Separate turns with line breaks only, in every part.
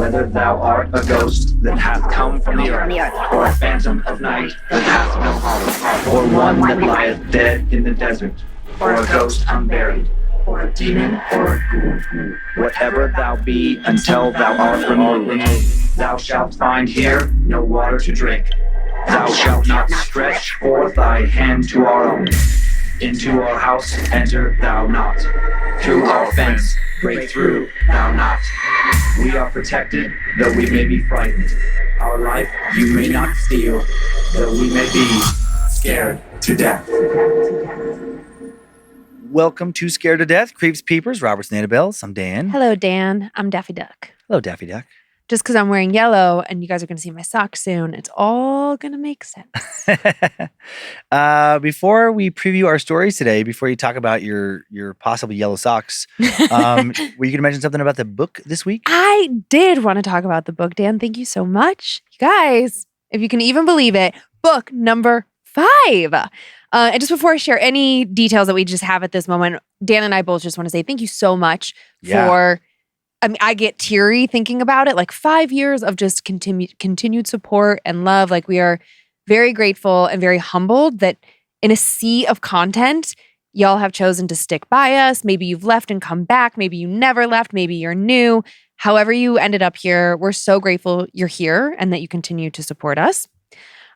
Whether thou art a ghost that hath come from the earth, or a phantom of night that hath no heart, or one that lieth dead in the desert, or a ghost unburied, or a demon, or a ghoul, whatever thou be, until thou art removed, thou shalt find here no water to drink. Thou shalt not stretch forth thy hand to our own. Into our house enter thou not. Through our fence break through thou not. We are protected, though we may be frightened. Our life you may not steal, though we may be scared to death.
Welcome to Scared to Death, Creeps, Peepers, Roberts, and Annabelles. I'm Dan.
Hello, Dan. I'm Daffy Duck.
Hello, Daffy Duck.
Just because I'm wearing yellow and you guys are going to see my socks soon, it's all going to make sense.
Before we preview our stories today, before you talk about your possible yellow socks, were you going to mention something about the book this week?
I did want to talk about the book, Dan. Thank you so much. You guys, if you can even believe it, book number 5. And just before I share any details that we just have at this moment, Dan and I both just want to say thank you so much for... I mean, I get teary thinking about it. Like 5 years of just continued support and love. Like we are very grateful and very humbled that in a sea of content, y'all have chosen to stick by us. Maybe you've left and come back. Maybe you never left. Maybe you're new. However you ended up here, we're so grateful you're here and that you continue to support us.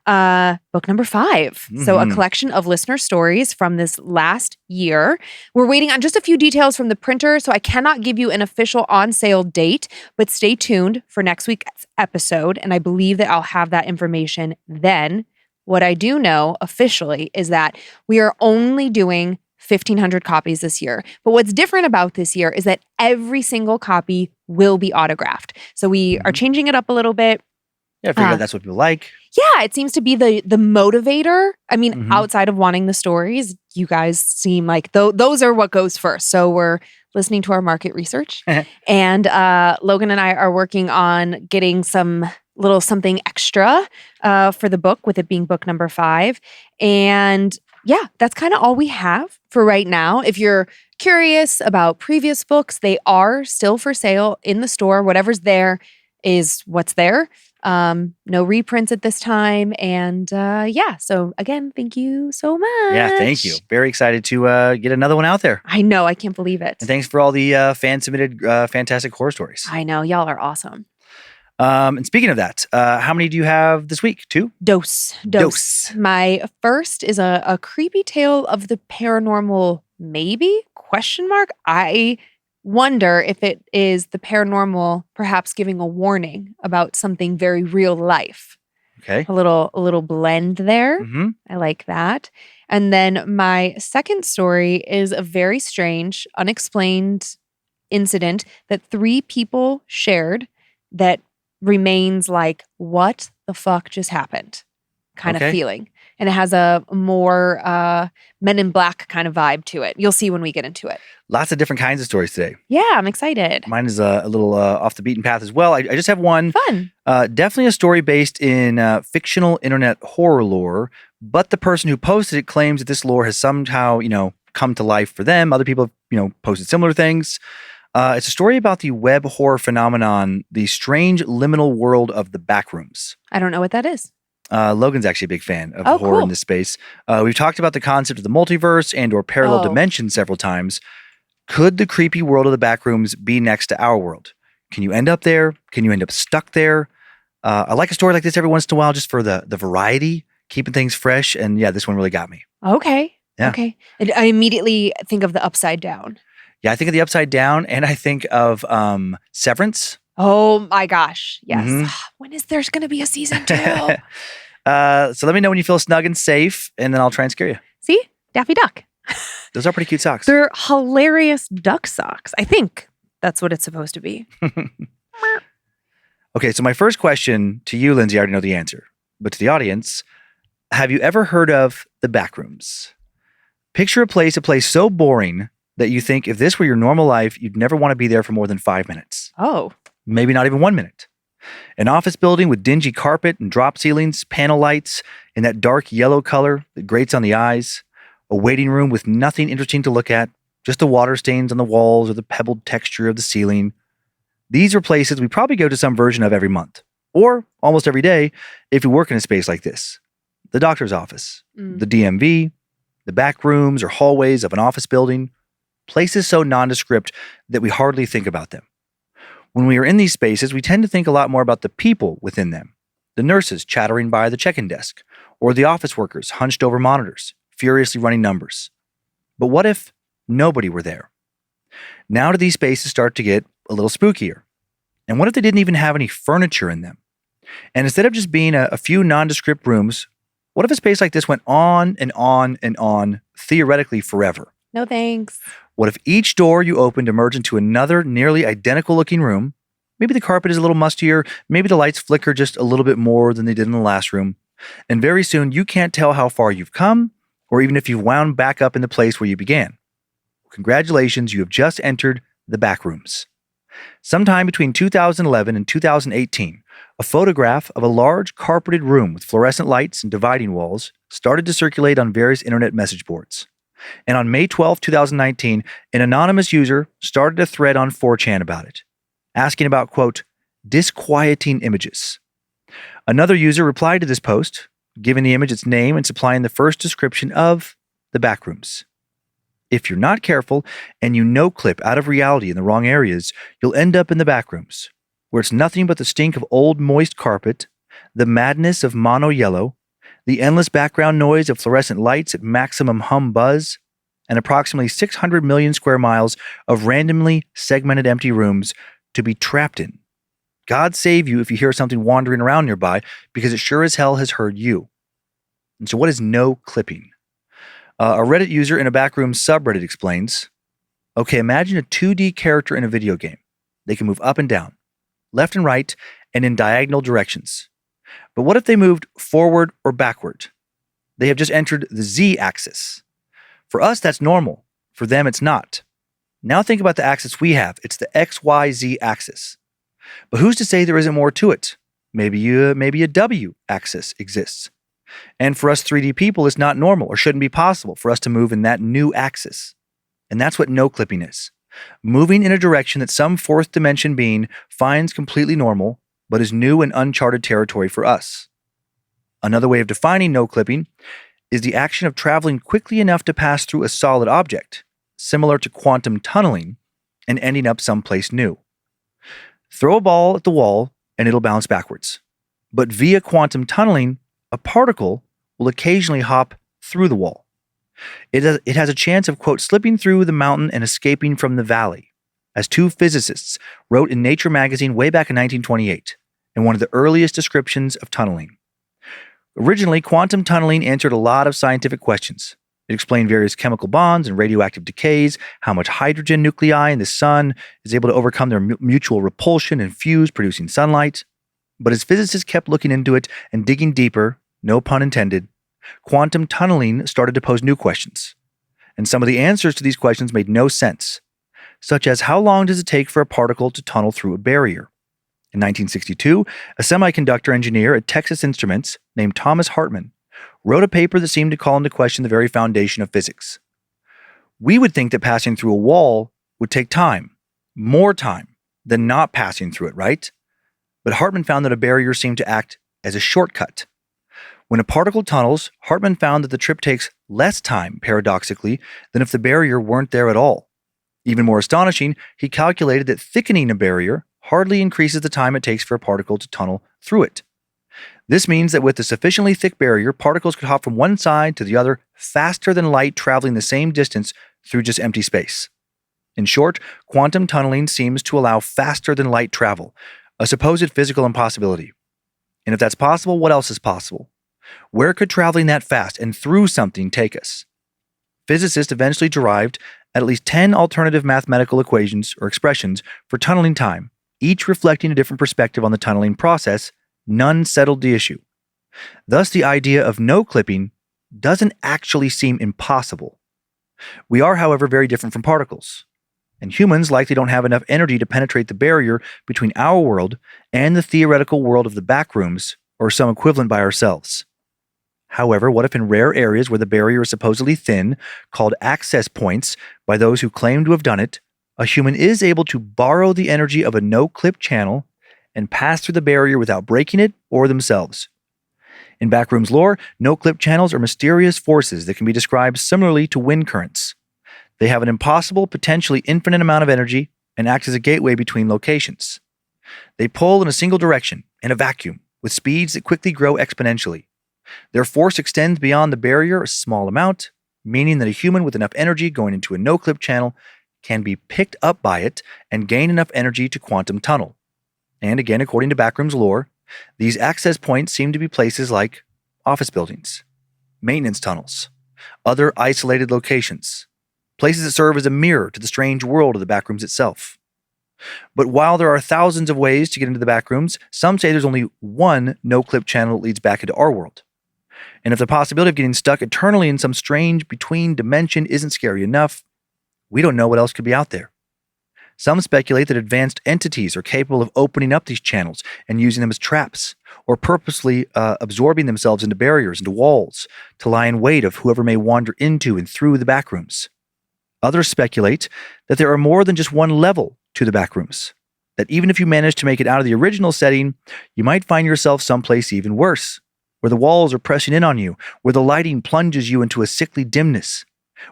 Book number 5. Mm-hmm. So a collection of listener stories from this last year. We're waiting on just a few details from the printer, so I cannot give you an official on sale date, but stay tuned for next week's episode. And I believe that I'll have that information then. What I do know officially is that we are only doing 1,500 copies this year. But what's different about this year is that every single copy will be autographed. So we are changing it up a little bit.
Yeah, I figure that's what people like.
Yeah, it seems to be the motivator. I mean, outside of wanting the stories, you guys seem like those are what goes first. So we're listening to our market research. And Logan and I are working on getting some little something extra for the book, with it being book number 5. And yeah, that's kind of all we have for right now. If you're curious about previous books, they are still for sale in the store. Whatever's there is what's there. No reprints at this time. And so again, thank you so much.
Yeah, thank you. Very excited to get another one out there.
I know. I can't believe it.
And thanks for all the fan-submitted fantastic horror stories.
I know. Y'all are awesome.
And speaking of that, how many do you have this week? 2?
Dose. My first is a creepy tale of the paranormal, maybe? ? I wonder if it is the paranormal perhaps giving a warning about something very real life.
Okay.
A little blend there.
Mm-hmm.
I like that. And then my second story is a very strange, unexplained incident that 3 people shared that remains like, what the fuck just happened kind of feeling. And it has a more Men in Black kind of vibe to it. You'll see when we get into it.
Lots of different kinds of stories today.
Yeah, I'm excited.
Mine is a little off the beaten path as well. I just have one.
Fun.
Definitely a story based in fictional internet horror lore, but the person who posted it claims that this lore has somehow, come to life for them. Other people have, posted similar things. It's a story about the web horror phenomenon, the strange liminal world of the Backrooms.
I don't know what that is.
Logan's actually a big fan of horror in this space. We've talked about the concept of the multiverse and or parallel dimensions several times. Could the creepy world of the Backrooms be next to our world? Can you end up there? Can you end up stuck there? I like a story like this every once in a while just for the variety, keeping things fresh. And yeah, this one really got me.
Okay.
Yeah.
Okay. I immediately think of the Upside Down.
Yeah, I think of the Upside Down, and I think of Severance.
Oh my gosh. Yes.
Mm-hmm.
When is there's going to be a season 2?
So let me know when you feel snug and safe, and then I'll try and scare you.
See? Daffy Duck.
Those are pretty cute socks.
They're hilarious duck socks. I think that's what it's supposed to be.
Okay, so my first question to you, Lynze, I already know the answer. But to the audience, have you ever heard of the Backrooms? Picture a place so boring that you think if this were your normal life, you'd never want to be there for more than 5 minutes.
Oh.
Maybe not even 1 minute. An office building with dingy carpet and drop ceilings, panel lights in that dark yellow color that grates on the eyes. A waiting room with nothing interesting to look at, just the water stains on the walls or the pebbled texture of the ceiling. These are places we probably go to some version of every month, or almost every day if we work in a space like this. The doctor's office, the DMV, the back rooms or hallways of an office building, places so nondescript that we hardly think about them. When we are in these spaces, we tend to think a lot more about the people within them, the nurses chattering by the check-in desk, or the office workers hunched over monitors, furiously running numbers. But what if nobody were there? Now do these spaces start to get a little spookier? And what if they didn't even have any furniture in them? And instead of just being a few nondescript rooms, what if a space like this went on and on and on, theoretically forever?
No thanks.
What if each door you opened emerged into another nearly identical looking room? Maybe the carpet is a little mustier, maybe the lights flicker just a little bit more than they did in the last room. And very soon you can't tell how far you've come, or even if you've wound back up in the place where you began. Congratulations, you have just entered the Backrooms. Sometime between 2011 and 2018, a photograph of a large carpeted room with fluorescent lights and dividing walls started to circulate on various internet message boards. And on May 12, 2019, an anonymous user started a thread on 4chan about it, asking about, quote, disquieting images. Another user replied to this post, giving the image its name and supplying the first description of the Backrooms. If you're not careful and you no-clip out of reality in the wrong areas, you'll end up in the Backrooms, where it's nothing but the stink of old moist carpet, the madness of mono yellow, the endless background noise of fluorescent lights at maximum hum buzz, and approximately 600 million square miles of randomly segmented empty rooms to be trapped in. God save you if you hear something wandering around nearby, because it sure as hell has heard you. And so what is no clipping? A Reddit user in a Backrooms subreddit explains, okay, imagine a 2D character in a video game. They can move up and down, left and right, and in diagonal directions. But what if they moved forward or backward? They have just entered the Z-axis. For us, that's normal. For them, it's not. Now think about the axis we have. It's the XYZ axis. But who's to say there isn't more to it? Maybe a W axis exists. And for us 3D people, it's not normal or shouldn't be possible for us to move in that new axis. And that's what no clipping is. Moving in a direction that some fourth dimension being finds completely normal, but is new and uncharted territory for us. Another way of defining no clipping is the action of traveling quickly enough to pass through a solid object, similar to quantum tunneling, and ending up someplace new. Throw a ball at the wall and it'll bounce backwards. But via quantum tunneling, a particle will occasionally hop through the wall. It has a chance of, quote, slipping through the mountain and escaping from the valley, as two physicists wrote in Nature magazine way back in 1928, in one of the earliest descriptions of tunneling. Originally, quantum tunneling answered a lot of scientific questions. It explained various chemical bonds and radioactive decays, how much hydrogen nuclei in the sun is able to overcome their mutual repulsion and fuse, producing sunlight. But as physicists kept looking into it and digging deeper, no pun intended, quantum tunneling started to pose new questions. And some of the answers to these questions made no sense, such as how long does it take for a particle to tunnel through a barrier? In 1962, a semiconductor engineer at Texas Instruments named Thomas Hartman wrote a paper that seemed to call into question the very foundation of physics. We would think that passing through a wall would take time, more time than not passing through it, right? But Hartman found that a barrier seemed to act as a shortcut. When a particle tunnels, Hartman found that the trip takes less time, paradoxically, than if the barrier weren't there at all. Even more astonishing, he calculated that thickening a barrier hardly increases the time it takes for a particle to tunnel through it. This means that with a sufficiently thick barrier, particles could hop from one side to the other faster than light traveling the same distance through just empty space. In short, quantum tunneling seems to allow faster than light travel, a supposed physical impossibility. And if that's possible, what else is possible? Where could traveling that fast and through something take us? Physicists eventually derived at least 10 alternative mathematical equations or expressions for tunneling time, each reflecting a different perspective on the tunneling process. None settled the issue. Thus, the idea of no clipping doesn't actually seem impossible. We are, however, very different from particles, and humans likely don't have enough energy to penetrate the barrier between our world and the theoretical world of the Backrooms, or some equivalent by ourselves. However, what if in rare areas where the barrier is supposedly thin, called access points by those who claim to have done it, a human is able to borrow the energy of a no-clip channel and pass through the barrier without breaking it or themselves. In Backrooms lore, no-clip channels are mysterious forces that can be described similarly to wind currents. They have an impossible, potentially infinite amount of energy and act as a gateway between locations. They pull in a single direction, in a vacuum, with speeds that quickly grow exponentially. Their force extends beyond the barrier a small amount, meaning that a human with enough energy going into a no-clip channel can be picked up by it and gain enough energy to quantum tunnel. And again, according to Backrooms lore, these access points seem to be places like office buildings, maintenance tunnels, other isolated locations, places that serve as a mirror to the strange world of the Backrooms itself. But while there are thousands of ways to get into the Backrooms, some say there's only one no-clip channel that leads back into our world. And if the possibility of getting stuck eternally in some strange between dimension isn't scary enough, we don't know what else could be out there. Some speculate that advanced entities are capable of opening up these channels and using them as traps, or purposely absorbing themselves into barriers, into walls, to lie in wait of whoever may wander into and through the Backrooms. Others speculate that there are more than just one level to the Backrooms, that even if you manage to make it out of the original setting, you might find yourself someplace even worse, where the walls are pressing in on you, where the lighting plunges you into a sickly dimness,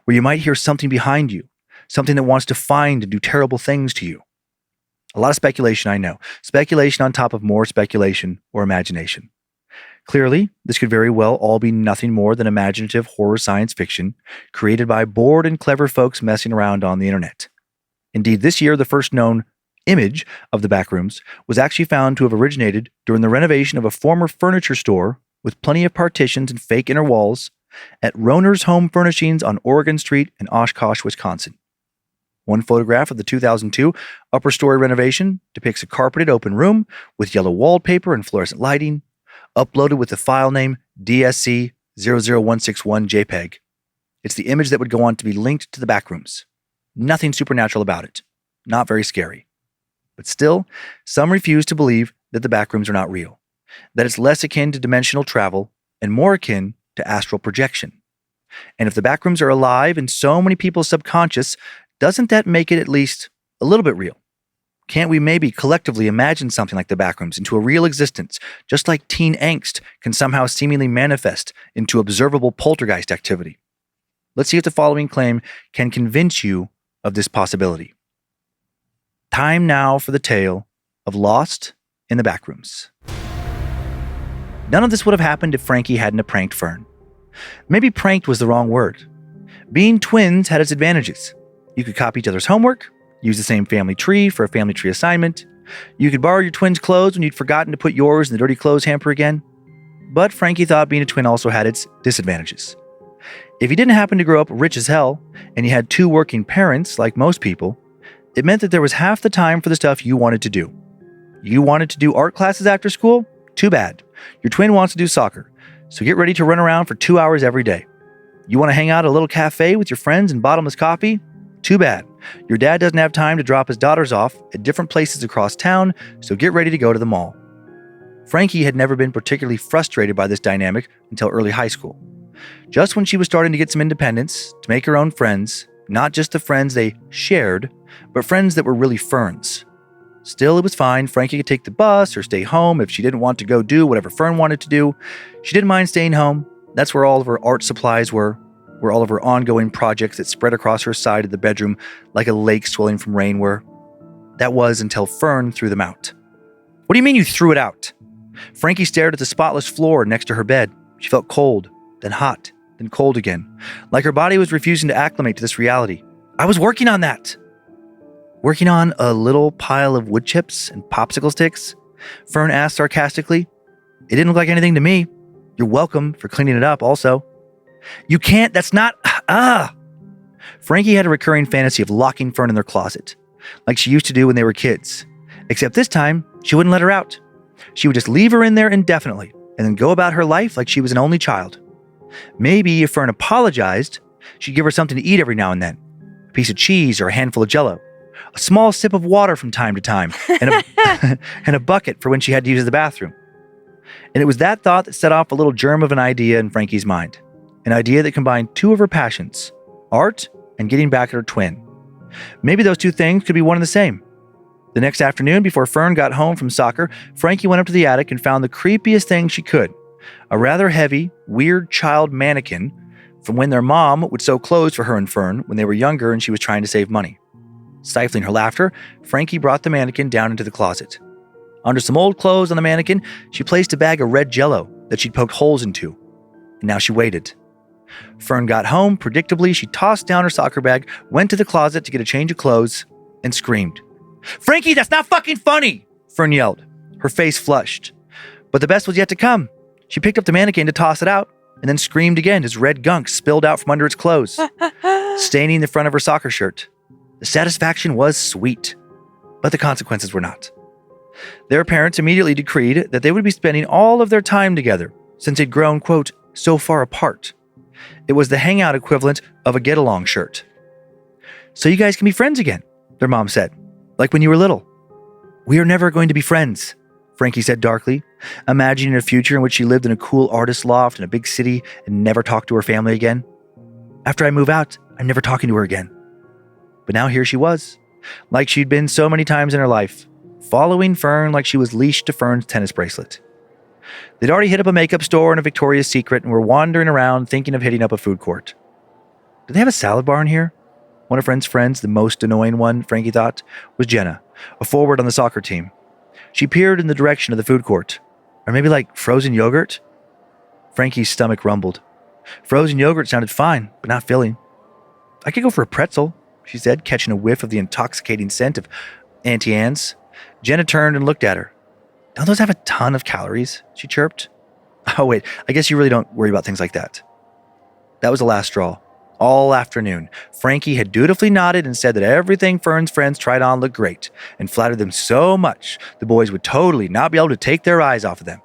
where you might hear something behind you, something that wants to find and do terrible things to you. A lot of speculation, I know. Speculation on top of more speculation or imagination. Clearly, this could very well all be nothing more than imaginative horror science fiction created by bored and clever folks messing around on the internet. Indeed, this year, the first known image of the Backrooms was actually found to have originated during the renovation of a former furniture store with plenty of partitions and fake inner walls at Roner's Home Furnishings on Oregon Street in Oshkosh, Wisconsin. One photograph of the 2002 upper story renovation depicts a carpeted open room with yellow wallpaper and fluorescent lighting, uploaded with the file name DSC00161 JPEG. It's the image that would go on to be linked to the Backrooms. Nothing supernatural about it. Not very scary. But still, some refuse to believe that the Backrooms are not real, that it's less akin to dimensional travel and more akin to astral projection. And if the Backrooms are alive in so many people's subconscious, doesn't that make it at least a little bit real? Can't we maybe collectively imagine something like the Backrooms into a real existence, just like teen angst can somehow seemingly manifest into observable poltergeist activity? Let's see if the following claim can convince you of this possibility. Time now for the tale of Lost in the Backrooms. None of this would have happened if Frankie hadn't have pranked Fern. Maybe pranked was the wrong word. Being twins had its advantages. You could copy each other's homework, use the same family tree for a family tree assignment. You could borrow your twins' clothes when you'd forgotten to put yours in the dirty clothes hamper again. But Frankie thought being a twin also had its disadvantages. If you didn't happen to grow up rich as hell, and you had two working parents like most people, it meant that there was half the time for the stuff you wanted to do. You wanted to do art classes after school? Too bad. Your twin wants to do soccer, so get ready to run around for 2 hours every day. You want to hang out at a little cafe with your friends and bottomless coffee? Too bad. Your dad doesn't have time to drop his daughters off at different places across town, so get ready to go to the mall. Frankie had never been particularly frustrated by this dynamic until early high school. Just when she was starting to get some independence, to make her own friends, not just the friends they shared, but friends that were really Fern's. Still, it was fine. Frankie could take the bus or stay home if she didn't want to go do whatever Fern wanted to do. She didn't mind staying home. That's where all of her art supplies were, where all of her ongoing projects that spread across her side of the bedroom like a lake swelling from rain were. That was until Fern threw them out. What do you mean you threw it out? Frankie stared at the spotless floor next to her bed. She felt cold, then hot, then cold again, like her body was refusing to acclimate to this reality. I was working on that. Working on a little pile of wood chips and popsicle sticks? Fern asked sarcastically. It didn't look like anything to me. You're welcome for cleaning it up also. You can't, that's not, Frankie had a recurring fantasy of locking Fern in their closet, like she used to do when they were kids. Except this time, she wouldn't let her out. She would just leave her in there indefinitely, and then go about her life like she was an only child. Maybe if Fern apologized, she'd give her something to eat every now and then. A piece of cheese or a handful of Jell-O. A small sip of water from time to time, and a bucket for when she had to use the bathroom. And it was that thought that set off a little germ of an idea in Frankie's mind. An idea that combined two of her passions, art and getting back at her twin. Maybe those two things could be one and the same. The next afternoon, before Fern got home from soccer, Frankie went up to the attic and found the creepiest thing she could. A rather heavy, weird child mannequin from when their mom would sew clothes for her and Fern when they were younger and she was trying to save money. Stifling her laughter, Frankie brought the mannequin down into the closet. Under some old clothes on the mannequin, she placed a bag of red Jell-O that she'd poked holes into. And now she waited. Fern got home. Predictably, she tossed down her soccer bag, went to the closet to get a change of clothes, and screamed. "Frankie, that's not fucking funny!" Fern yelled, her face flushed. But the best was yet to come. She picked up the mannequin to toss it out, and then screamed again as red gunk spilled out from under its clothes, staining the front of her soccer shirt. The satisfaction was sweet, but the consequences were not. Their parents immediately decreed that they would be spending all of their time together, since they'd grown, quote, so far apart. It was the hangout equivalent of a get-along shirt. "So you guys can be friends again," their mom said, "like when you were little." "We are never going to be friends," Frankie said darkly, imagining a future in which she lived in a cool artist loft in a big city and never talked to her family again. "After I move out, I'm never talking to her again." But now here she was, like she'd been so many times in her life, following Fern like she was leashed to Fern's tennis bracelet. They'd already hit up a makeup store and a Victoria's Secret and were wandering around thinking of hitting up a food court. "Do they have a salad bar in here?" One of Fern's friends, the most annoying one, Frankie thought, was Jenna, a forward on the soccer team. She peered in the direction of the food court. Or maybe like frozen yogurt? Frankie's stomach rumbled. Frozen yogurt sounded fine, but not filling. "I could go for a pretzel," she said, catching a whiff of the intoxicating scent of Auntie Anne's. Jenna turned and looked at her. "Don't those have a ton of calories?" she chirped. "Oh wait, I guess you really don't worry about things like that." That was the last straw. All afternoon, Frankie had dutifully nodded and said that everything Fern's friends tried on looked great and flattered them so much the boys would totally not be able to take their eyes off of them.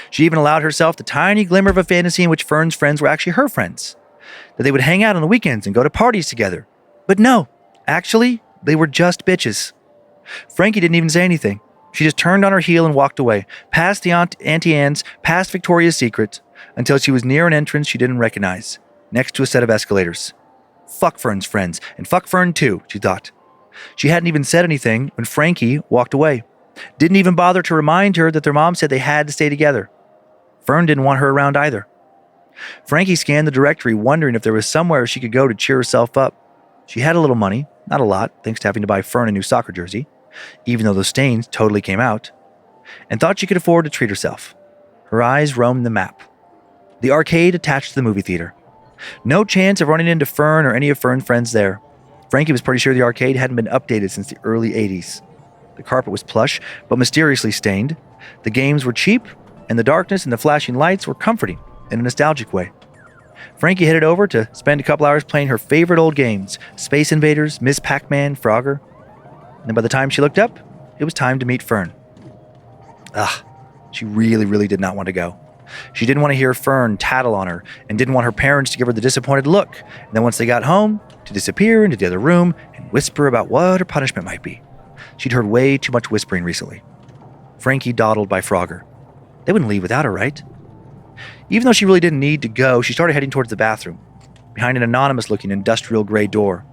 She even allowed herself the tiny glimmer of a fantasy in which Fern's friends were actually her friends, that they would hang out on the weekends and go to parties together. But no, actually, they were just bitches. Frankie didn't even say anything. She just turned on her heel and walked away, past the Auntie Anne's, past Victoria's Secret, until she was near an entrance she didn't recognize, next to a set of escalators. Fuck Fern's friends, and fuck Fern too, she thought. She hadn't even said anything when Frankie walked away. Didn't even bother to remind her that their mom said they had to stay together. Fern didn't want her around either. Frankie scanned the directory, wondering if there was somewhere she could go to cheer herself up. She had a little money, not a lot, thanks to having to buy Fern a new soccer jersey, even though those stains totally came out, and thought she could afford to treat herself. Her eyes roamed the map. The arcade attached to the movie theater. No chance of running into Fern or any of Fern's friends there. Frankie was pretty sure the arcade hadn't been updated since the early 80s. The carpet was plush, but mysteriously stained. The games were cheap, and the darkness and the flashing lights were comforting in a nostalgic way. Frankie headed over to spend a couple hours playing her favorite old games, Space Invaders, Miss Pac-Man, Frogger. And then by the time she looked up, it was time to meet Fern. She really did not want to go. She didn't want to hear Fern tattle on her and didn't want her parents to give her the disappointed look. And then once they got home, to disappear into the other room and whisper about what her punishment might be. She'd heard way too much whispering recently. Frankie dawdled by Frogger. They wouldn't leave without her, right? Even though she really didn't need to go, she started heading towards the bathroom, behind an anonymous-looking industrial gray door.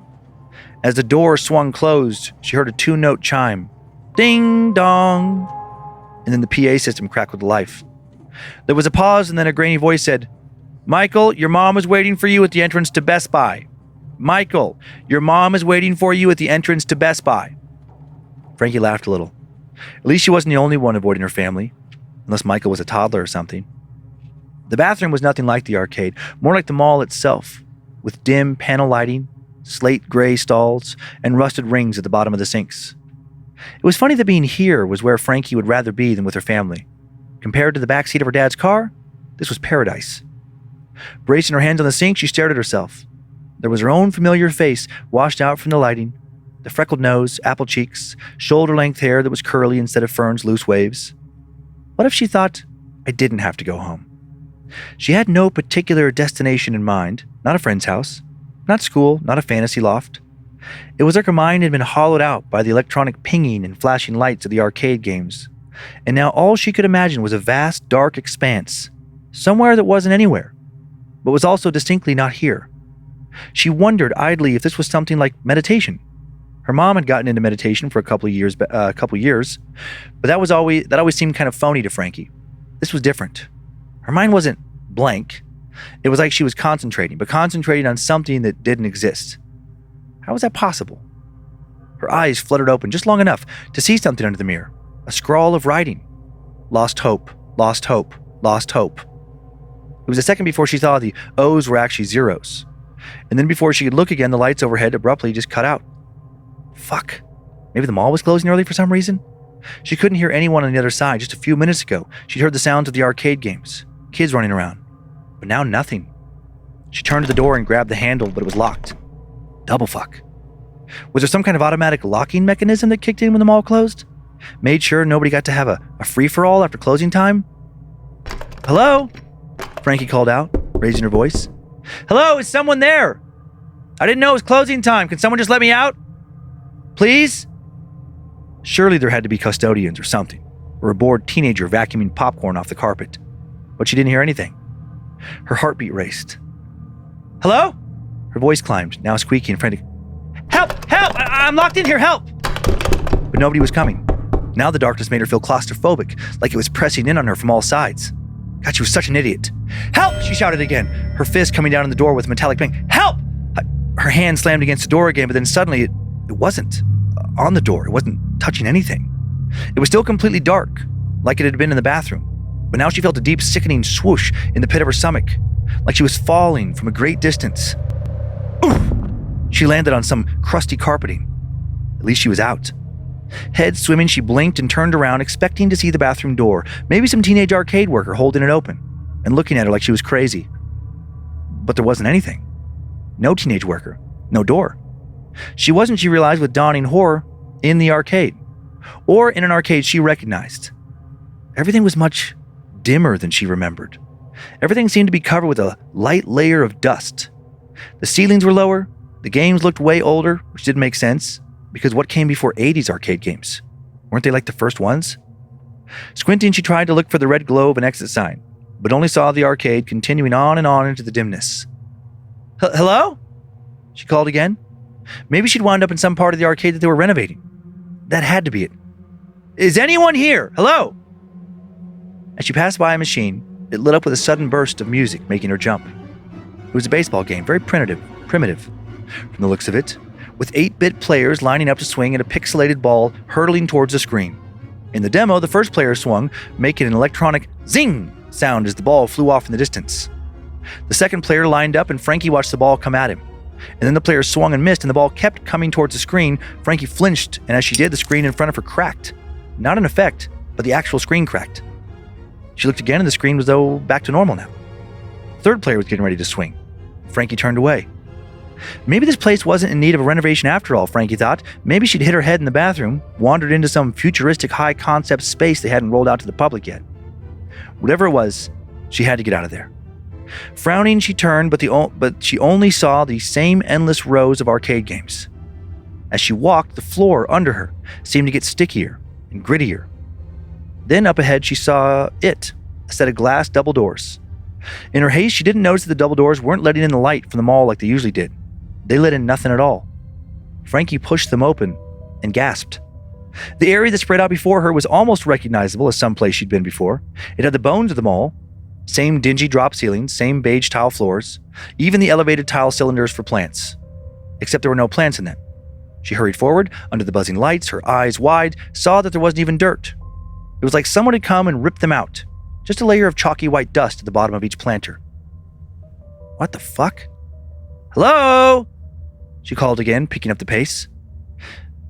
As the door swung closed, she heard a 2-note chime. Ding dong! And then the PA system crackled to life. There was a pause, and then a grainy voice said, "Michael, your mom is waiting for you at the entrance to Best Buy. Michael, your mom is waiting for you at the entrance to Best Buy." Frankie laughed a little. At least she wasn't the only one avoiding her family, unless Michael was a toddler or something. The bathroom was nothing like the arcade, more like the mall itself, with dim panel lighting, slate gray stalls, and rusted rings at the bottom of the sinks. It was funny that being here was where Frankie would rather be than with her family. Compared to the backseat of her dad's car, this was paradise. Bracing her hands on the sink, she stared at herself. There was her own familiar face washed out from the lighting, the freckled nose, apple cheeks, shoulder-length hair that was curly instead of Fern's loose waves. What if she thought, I didn't have to go home? She had no particular destination in mind, not a friend's house, not school, not a fantasy loft. It was like her mind had been hollowed out by the electronic pinging and flashing lights of the arcade games, and now all she could imagine was a vast, dark expanse, somewhere that wasn't anywhere, but was also distinctly not here. She wondered idly if this was something like meditation, Her mom had gotten into meditation for a couple years, but that always seemed kind of phony to Frankie. This was different. Her mind wasn't blank. It was like she was concentrating, but concentrating on something that didn't exist. How was that possible? Her eyes fluttered open just long enough to see something under the mirror. A scrawl of writing. Lost hope, lost hope, lost hope. It was a second before she saw the O's were actually zeros. And then before she could look again, the lights overhead abruptly just cut out. Fuck. Maybe the mall was closing early for some reason? She couldn't hear anyone on the other side. Just a few minutes ago, she'd heard the sounds of the arcade games. Kids running around. But now nothing. She turned to the door and grabbed the handle, but it was locked. Double fuck. Was there some kind of automatic locking mechanism that kicked in when the mall closed? Made sure nobody got to have a free-for-all after closing time? Hello? Frankie called out, raising her voice. Hello, is someone there? I didn't know it was closing time. Can someone just let me out? Please? Surely there had to be custodians or something, or a bored teenager vacuuming popcorn off the carpet. But she didn't hear anything. Her heartbeat raced. Hello? Her voice climbed, now squeaky and frantic. Help! Help! I'm locked in here! Help! But nobody was coming. Now the darkness made her feel claustrophobic, like it was pressing in on her from all sides. God, she was such an idiot. Help! She shouted again, her fist coming down on the door with a metallic bang. Help! Her hand slammed against the door again, but then suddenly it wasn't on the door. It wasn't touching anything. It was still completely dark, like it had been in the bathroom. But now she felt a deep, sickening swoosh in the pit of her stomach, like she was falling from a great distance. Oof! She landed on some crusty carpeting. At least she was out. Head swimming, she blinked and turned around, expecting to see the bathroom door, maybe some teenage arcade worker holding it open and looking at her like she was crazy. But there wasn't anything. No teenage worker. No door. She realized with dawning horror, in the arcade. Or in an arcade she recognized. Everything was much dimmer than she remembered. Everything seemed to be covered with a light layer of dust. The ceilings were lower. The games looked way older, which didn't make sense, because what came before 80s arcade games? Weren't they like the first ones? Squinting, she tried to look for the red glow of an exit sign, but only saw the arcade continuing on and on into the dimness. Hello? She called again. Maybe she'd wound up in some part of the arcade that they were renovating. That had to be it. Is anyone here? Hello? As she passed by a machine, it lit up with a sudden burst of music, making her jump. It was a baseball game, very primitive, from the looks of it, with 8-bit players lining up to swing at a pixelated ball hurtling towards the screen. In the demo, the first player swung, making an electronic zing sound as the ball flew off in the distance. The second player lined up and Frankie watched the ball come at him. And then the player swung and missed and the ball kept coming towards the screen. Frankie flinched, and as she did, the screen in front of her cracked. Not an effect, but the actual screen cracked. She looked again and the screen was though back to normal now. The third player was getting ready to swing. Frankie turned away. Maybe this place wasn't in need of a renovation after all, Frankie thought. Maybe she'd hit her head in the bathroom, wandered into some futuristic high-concept space they hadn't rolled out to the public yet. Whatever it was, she had to get out of there. Frowning, she turned, but she only saw the same endless rows of arcade games. As she walked, the floor under her seemed to get stickier and grittier. Then up ahead, she saw a set of glass double doors. In her haste, she didn't notice that the double doors weren't letting in the light from the mall like they usually did. They let in nothing at all. Frankie pushed them open and gasped. The area that spread out before her was almost recognizable as some place she'd been before. It had the bones of the mall, same dingy drop ceilings, same beige tile floors, even the elevated tile cylinders for plants. Except there were no plants in them. She hurried forward, under the buzzing lights, her eyes wide, saw that there wasn't even dirt. It was like someone had come and ripped them out. Just a layer of chalky white dust at the bottom of each planter. What the fuck? Hello? She called again, picking up the pace.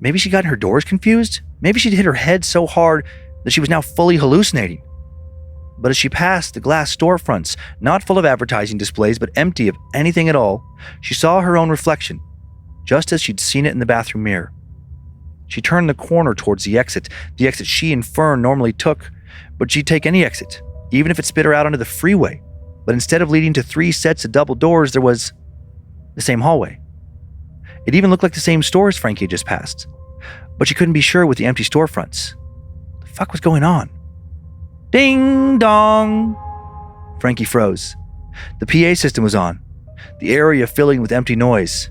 Maybe she got her doors confused? Maybe she'd hit her head so hard that she was now fully hallucinating. But as she passed the glass storefronts, not full of advertising displays but empty of anything at all, she saw her own reflection, just as she'd seen it in the bathroom mirror. She turned the corner towards the exit she and Fern normally took, but she'd take any exit, even if it spit her out onto the freeway. But instead of leading to 3 sets of double doors, there was the same hallway. It even looked like the same stores Frankie had just passed, but she couldn't be sure with the empty storefronts. What the fuck was going on? Ding dong! Frankie froze. The PA system was on, the area filling with empty noise.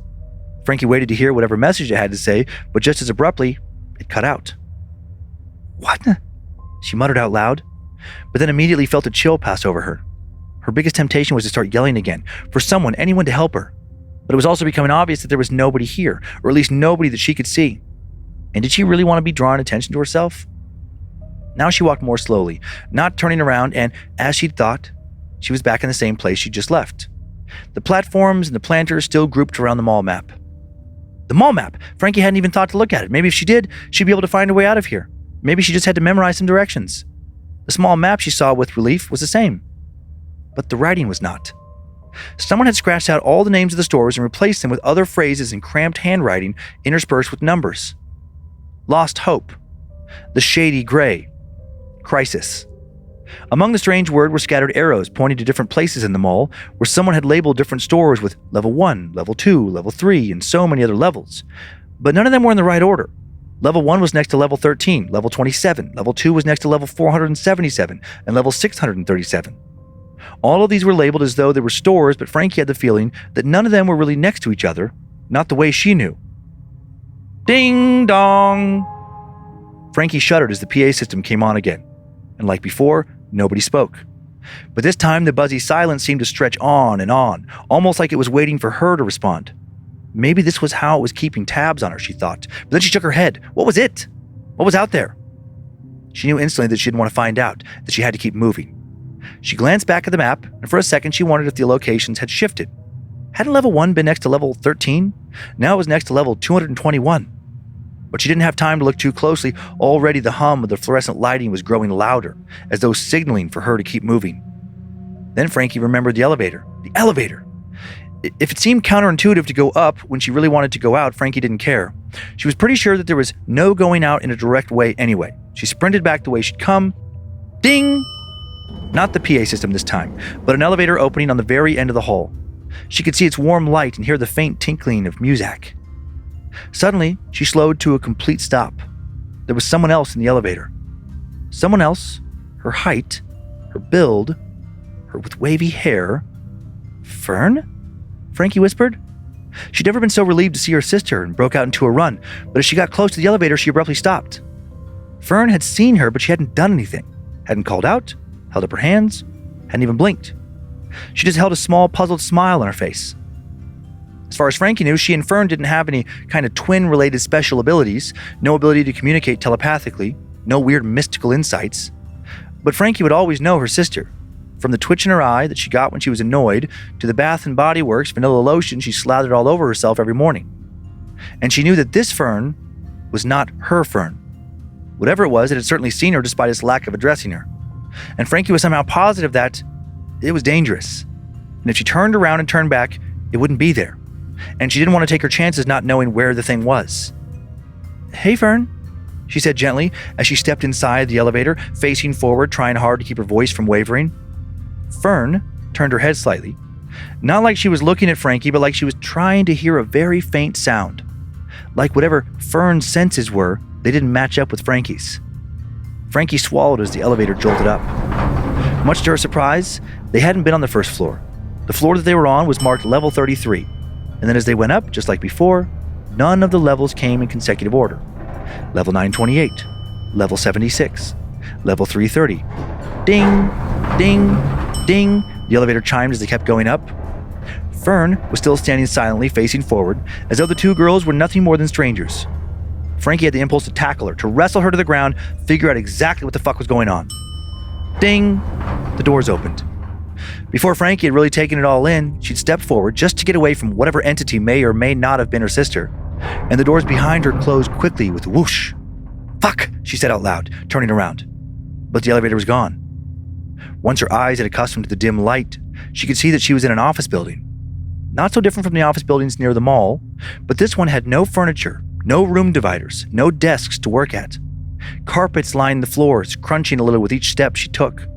Frankie waited to hear whatever message it had to say, but just as abruptly, it cut out. "What?" she muttered out loud, but then immediately felt a chill pass over her. Her biggest temptation was to start yelling again, for someone, anyone to help her. But it was also becoming obvious that there was nobody here, or at least nobody that she could see. And did she really want to be drawing attention to herself? Now she walked more slowly, not turning around, and as she'd thought, she was back in the same place she'd just left. The platforms and the planters still grouped around the mall map. The mall map! Frankie hadn't even thought to look at it. Maybe if she did, she'd be able to find her way out of here. Maybe she just had to memorize some directions. The small map she saw with relief was the same. But the writing was not. Someone had scratched out all the names of the stores and replaced them with other phrases in cramped handwriting interspersed with numbers. Lost Hope. The Shady Gray. Crisis. Among the strange words were scattered arrows pointing to different places in the mall where someone had labeled different stores with level 1, level 2, level 3, and so many other levels. But none of them were in the right order. Level 1 was next to level 13, level 27, level 2 was next to level 477, and level 637. All of these were labeled as though they were stores, but Frankie had the feeling that none of them were really next to each other, not the way she knew. Ding dong! Frankie shuddered as the PA system came on again, and like before, nobody spoke. But this time the buzzy silence seemed to stretch on and on, almost like it was waiting for her to respond. Maybe this was how it was keeping tabs on her, she thought. But then she shook her head. What was it? What was out there? She knew instantly that she didn't want to find out, that she had to keep moving. She glanced back at the map, and for a second she wondered if the locations had shifted. Hadn't level 1 been next to level 13? Now it was next to level 221. But she didn't have time to look too closely. Already the hum of the fluorescent lighting was growing louder, as though signaling for her to keep moving. Then Frankie remembered the elevator. The elevator! If it seemed counterintuitive to go up when she really wanted to go out, Frankie didn't care. She was pretty sure that there was no going out in a direct way anyway. She sprinted back the way she'd come. Ding! Not the PA system this time, but an elevator opening on the very end of the hall. She could see its warm light and hear the faint tinkling of music. Suddenly, she slowed to a complete stop. There was someone else in the elevator. Someone else, her height, her build, her with wavy hair. Fern? Frankie whispered. She'd never been so relieved to see her sister and broke out into a run, but as she got close to the elevator, she abruptly stopped. Fern had seen her, but she hadn't done anything. Hadn't called out, held up her hands, hadn't even blinked. She just held a small, puzzled smile on her face. As far as Frankie knew, she and Fern didn't have any kind of twin-related special abilities, no ability to communicate telepathically, no weird mystical insights. But Frankie would always know her sister. From the twitch in her eye that she got when she was annoyed, to the Bath & Body Works vanilla lotion she slathered all over herself every morning. And she knew that this Fern was not her Fern. Whatever it was, it had certainly seen her despite its lack of addressing her. And Frankie was somehow positive that it was dangerous. And if she turned around and turned back, it wouldn't be there. And she didn't want to take her chances not knowing where the thing was. "Hey, Fern," she said gently as she stepped inside the elevator, facing forward, trying hard to keep her voice from wavering. Fern turned her head slightly, not like she was looking at Frankie, but like she was trying to hear a very faint sound. Like whatever Fern's senses were, they didn't match up with Frankie's. Frankie swallowed as the elevator jolted up. Much to her surprise, they hadn't been on the first floor. The floor that they were on was marked level 33, and then as they went up, just like before, none of the levels came in consecutive order. Level 928, level 76, level 330. Ding, ding, ding, the elevator chimed as they kept going up. Fern was still standing silently, facing forward, as though the two girls were nothing more than strangers. Frankie had the impulse to tackle her, to wrestle her to the ground, figure out exactly what the fuck was going on. Ding! The doors opened. Before Frankie had really taken it all in, she'd stepped forward just to get away from whatever entity may or may not have been her sister, and the doors behind her closed quickly with a whoosh. "Fuck!" she said out loud, turning around. But the elevator was gone. Once her eyes had accustomed to the dim light, she could see that she was in an office building. Not so different from the office buildings near the mall, but this one had no furniture, no room dividers, no desks to work at. Carpets lined the floors, crunching a little with each step she took.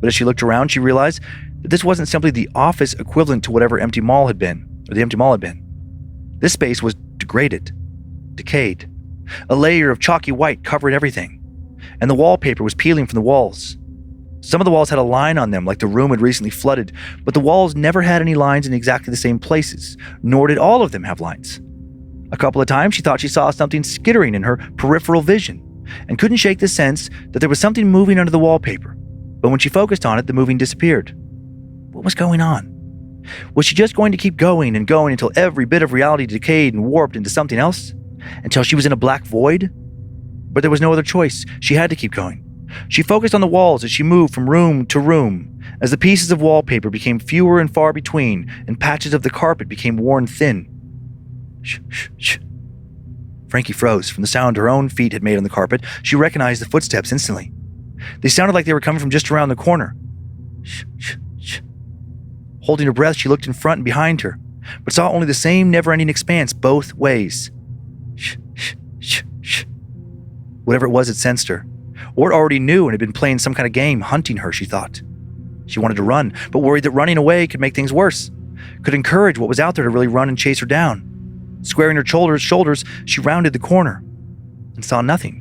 But as she looked around, she realized that this wasn't simply the office equivalent to whatever the empty mall had been. This space was degraded, decayed. A layer of chalky white covered everything, and the wallpaper was peeling from the walls. Some of the walls had a line on them like the room had recently flooded, but the walls never had any lines in exactly the same places, nor did all of them have lines. A couple of times she thought she saw something skittering in her peripheral vision and couldn't shake the sense that there was something moving under the wallpaper. But when she focused on it, the moving disappeared. What was going on? Was she just going to keep going and going until every bit of reality decayed and warped into something else? Until she was in a black void? But there was no other choice. She had to keep going. She focused on the walls as she moved from room to room, as the pieces of wallpaper became fewer and far between, and patches of the carpet became worn thin. Shh, shh, shh. Frankie froze from the sound her own feet had made on the carpet. She recognized the footsteps instantly. They sounded like they were coming from just around the corner. Shh, shh, shh. Holding her breath, she looked in front and behind her, but saw only the same never-ending expanse both ways. Shh, shh, shh, shh. Whatever it was had sensed her, or it already knew and had been playing some kind of game, hunting her, she thought. She wanted to run, but worried that running away could make things worse, could encourage what was out there to really run and chase her down. Squaring her shoulders, she rounded the corner and saw nothing.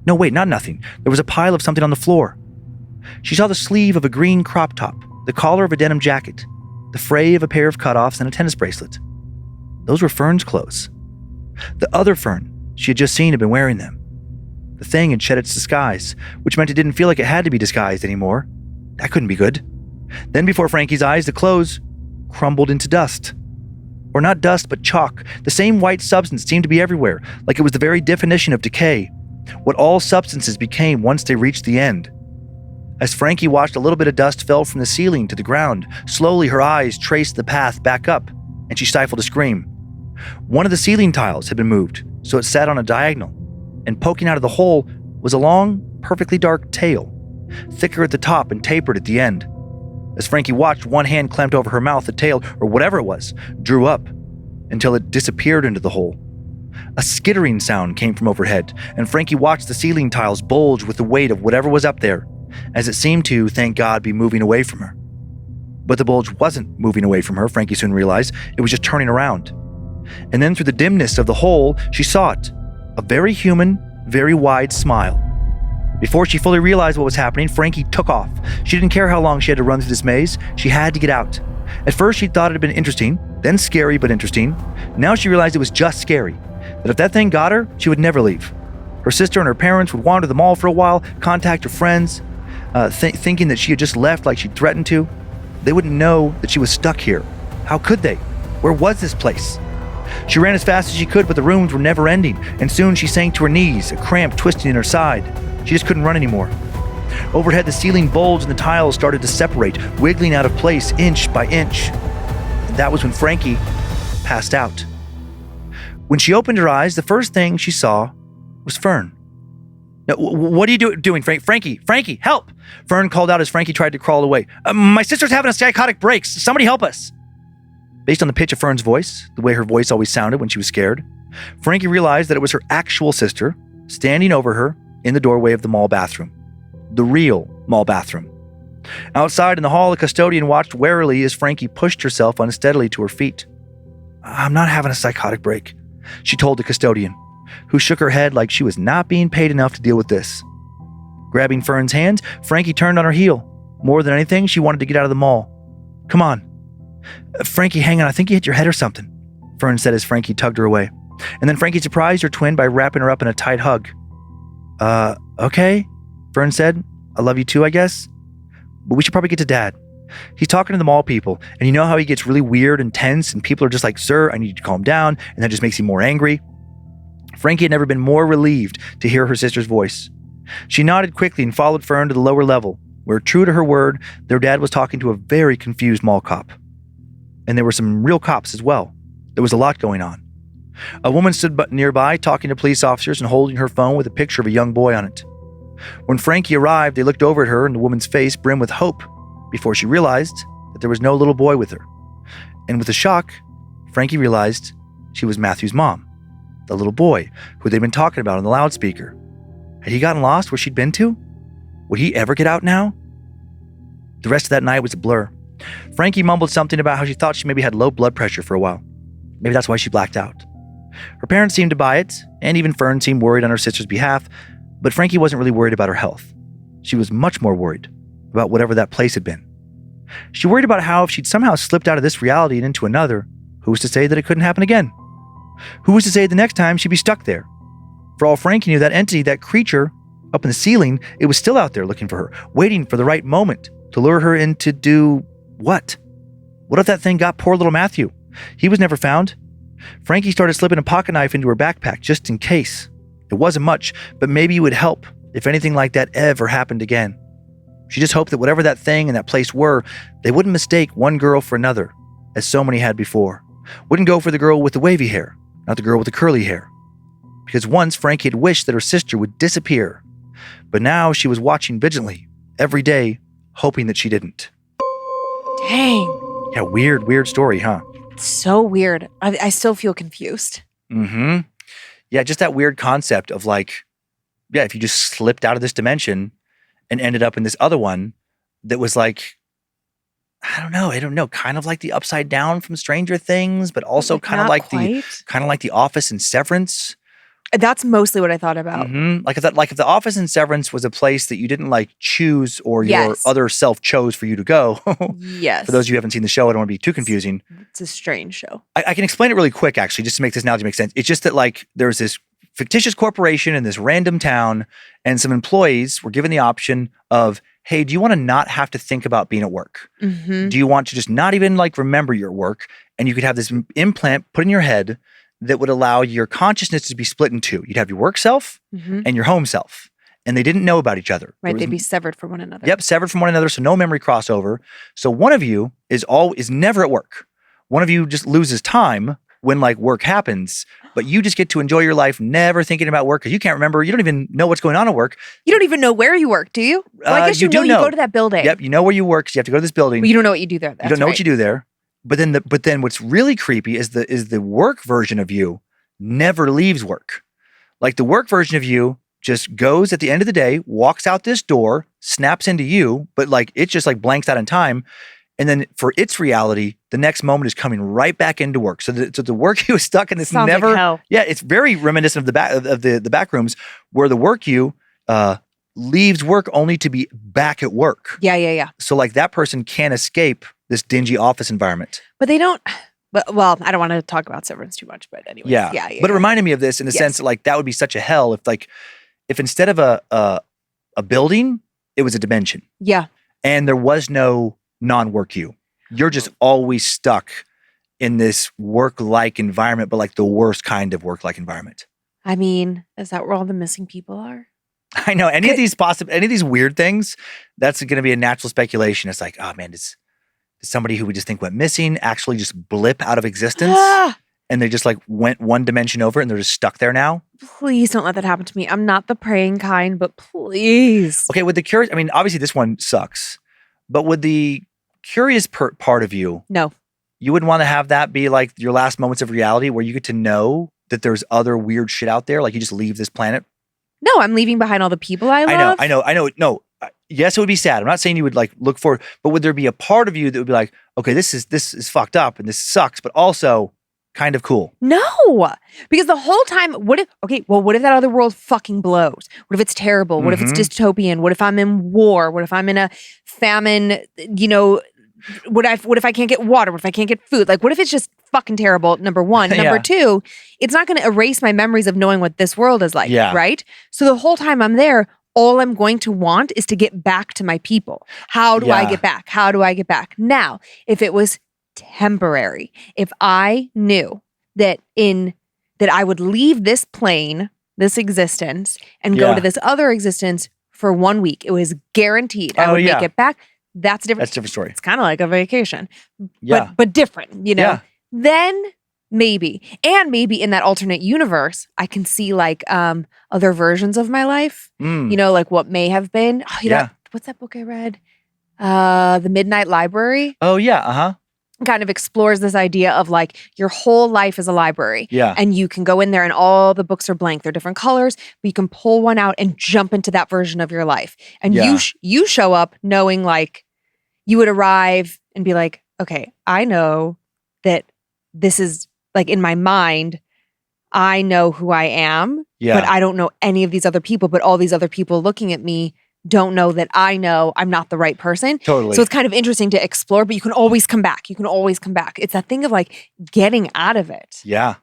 No, wait, not nothing. There was a pile of something on the floor. She saw the sleeve of a green crop top, the collar of a denim jacket, the fray of a pair of cutoffs, and a tennis bracelet. Those were Fern's clothes. The other Fern she had just seen had been wearing them. The thing had shed its disguise, which meant it didn't feel like it had to be disguised anymore. That couldn't be good. Then before Frankie's eyes, the clothes crumbled into dust. Or not dust, but chalk. The same white substance seemed to be everywhere, like it was the very definition of decay, what all substances became once they reached the end. As Frankie watched, a little bit of dust fell from the ceiling to the ground. Slowly, her eyes traced the path back up, and she stifled a scream. One of the ceiling tiles had been moved, so it sat on a diagonal, and poking out of the hole was a long, perfectly dark tail, thicker at the top and tapered at the end. As Frankie watched, one hand clamped over her mouth, the tail, or whatever it was, drew up until it disappeared into the hole. A skittering sound came from overhead, and Frankie watched the ceiling tiles bulge with the weight of whatever was up there, as it seemed to, thank God, be moving away from her. But the bulge wasn't moving away from her, Frankie soon realized. It was just turning around. And then through the dimness of the hole, she saw it, a very human, very wide smile. Before she fully realized what was happening, Frankie took off. She didn't care how long she had to run through this maze. She had to get out. At first, she thought it had been interesting, then scary but interesting. Now she realized it was just scary, that if that thing got her, she would never leave. Her sister and her parents would wander the mall for a while, contact her friends, thinking that she had just left like she'd threatened to. They wouldn't know that she was stuck here. How could they? Where was this place? She ran as fast as she could, but the rooms were never ending, and soon she sank to her knees, a cramp twisting in her side. She just couldn't run anymore. Overhead, the ceiling bulged and the tiles started to separate, wiggling out of place inch by inch. And that was when Frankie passed out. When she opened her eyes, the first thing she saw was Fern. Now, what are you doing, Frankie? Frankie, help! Fern called out as Frankie tried to crawl away. My sister's having a psychotic break. Somebody help us. Based on the pitch of Fern's voice, the way her voice always sounded when she was scared, Frankie realized that it was her actual sister standing over her in the doorway of the mall bathroom. The real mall bathroom. Outside in the hall, a custodian watched warily as Frankie pushed herself unsteadily to her feet. I'm not having a psychotic break, she told the custodian, who shook her head like she was not being paid enough to deal with this. Grabbing Fern's hands, Frankie turned on her heel. More than anything, she wanted to get out of the mall. Come on. Frankie, hang on, I think you hit your head or something, Fern said as Frankie tugged her away. And then Frankie surprised her twin by wrapping her up in a tight hug. Okay, Fern said. I love you too, I guess. But we should probably get to Dad. He's talking to the mall people, and you know how he gets really weird and tense, and people are just like, sir, I need you to calm down, and that just makes him more angry. Frankie had never been more relieved to hear her sister's voice. She nodded quickly and followed Fern to the lower level, where, true to her word, their dad was talking to a very confused mall cop. And there were some real cops as well. There was a lot going on. A woman stood nearby, talking to police officers and holding her phone with a picture of a young boy on it. When Frankie arrived, they looked over at her, and the woman's face brimmed with hope before she realized that there was no little boy with her. And with a shock, Frankie realized she was Matthew's mom, the little boy who they'd been talking about on the loudspeaker. Had he gotten lost where she'd been to? Would he ever get out now? The rest of that night was a blur. Frankie mumbled something about how she thought she maybe had low blood pressure for a while. Maybe that's why she blacked out. Her parents seemed to buy it, and even Fern seemed worried on her sister's behalf, but Frankie wasn't really worried about her health. She was much more worried about whatever that place had been. She worried about how if she'd somehow slipped out of this reality and into another, who was to say that it couldn't happen again? Who was to say the next time she'd be stuck there? For all Frankie knew, that entity, that creature up in the ceiling, it was still out there looking for her, waiting for the right moment to lure her in to do what? What if that thing got poor little Matthew? He was never found. Frankie started slipping a pocket knife into her backpack just in case. It wasn't much, but maybe it would help if anything like that ever happened again. She just hoped that whatever that thing and that place were, they wouldn't mistake one girl for another, as so many had before. Wouldn't go for the girl with the wavy hair, not the girl with the curly hair. Because once Frankie had wished that her sister would disappear, but now she was watching vigilantly, every day, hoping that she didn't.
Dang.
Yeah, weird story, huh?
So weird. I still feel confused.
Mm-hmm. Yeah, just that weird concept of like, yeah, if you just slipped out of this dimension and ended up in this other one that was like, I don't know, kind of like the Upside Down from Stranger Things, but also kind of like the Office and Severance.
That's mostly what I thought about.
Mm-hmm. Like if the Office and Severance was a place that you didn't like choose or your other self chose for you to go.
Yes.
For those of you who haven't seen the show, I don't want to be too confusing.
It's a strange show.
I can explain it really quick, actually, just to make this analogy make sense. It's just that like there's this fictitious corporation in this random town, and some employees were given the option of, hey, do you want to not have to think about being at work?
Mm-hmm.
Do you want to just not even like remember your work? And you could have this implant put in your head that would allow your consciousness to be split in two. You'd have your work self and your home self. And they didn't know about each other.
Right, they'd be severed from one another.
Yep, severed from one another, so no memory crossover. So one of you is never at work. One of you just loses time when like work happens, but you just get to enjoy your life, never thinking about work because you can't remember. You don't even know what's going on at work.
You don't even know where you work, do you? Well, I guess you know you go to that building.
Yep, you know where you work because you have to go to this building.
But you don't know what you do there.
You don't know what you do there. But then what's really creepy is the work version of you never leaves work. Like the work version of you just goes at the end of the day, walks out this door, snaps into you, but like it just like blanks out in time. And then for its reality, the next moment is coming right back into work. So the work you was stuck in this
Sounds
never.
Like hell.
Yeah, it's very reminiscent of the Backrooms, where the work you leaves work only to be back at work.
Yeah.
So like that person can't escape this dingy office environment.
But they don't. Well, I don't want to talk about Severance too much, but anyway.
Yeah. But it reminded me of this in the sense that like that would be such a hell if instead of a building, it was a dimension.
Yeah.
And there was no non-work you. You're just always stuck in this work-like environment, but like the worst kind of work-like environment.
I mean, is that where all the missing people are?
I know. Any of these weird things, that's going to be a natural speculation. It's like, oh man, does somebody who we just think went missing actually just blip out of existence? And they just like went one dimension over and they're just stuck there now?
Please don't let that happen to me. I'm not the praying kind, but please.
Okay, with the curious, I mean, obviously this one sucks, but with the curious part of you,
no,
you wouldn't want to have that be like your last moments of reality where you get to know that there's other weird shit out there. Like you just leave this planet.
No, I'm leaving behind all the people I love.
I know. No, yes, it would be sad. I'm not saying you would like look forward, but would there be a part of you that would be like, okay, this is fucked up and this sucks, but also kind of cool?
No, because the whole time, what if that other world fucking blows? What if it's terrible? What if it's dystopian? What if I'm in war? What if I'm in a famine? You know, what if I can't get water? What if I can't get food? Like, what if it's just fucking terrible? Number one. Number two, it's not going to erase my memories of knowing what this world is like, right? So the whole time I'm there, all I'm going to want is to get back to my people. How do I get back? How do I get back? Now, if it was temporary, if I knew that I would leave this plane, this existence, and go to this other existence for 1 week, it was guaranteed I would make it back. That's different.
That's a different story.
It's kind of like a vacation, but different, you know? Yeah. Then maybe in that alternate universe, I can see like other versions of my life, you know, like what may have been. Oh, you know, what's that book I read? The Midnight Library.
Oh, yeah.
Kind of explores this idea of like your whole life is a library.
Yeah.
And you can go in there and all the books are blank. They're different colors, but you can pull one out and jump into that version of your life. And you show up knowing like you would arrive and be like, okay, I know that this is like in my mind, I know who I am, but I don't know any of these other people, but all these other people looking at me don't know that I know I'm not the right person.
Totally.
So it's kind of interesting to explore, but you can always come back. It's that thing of like getting out of it.
Yeah.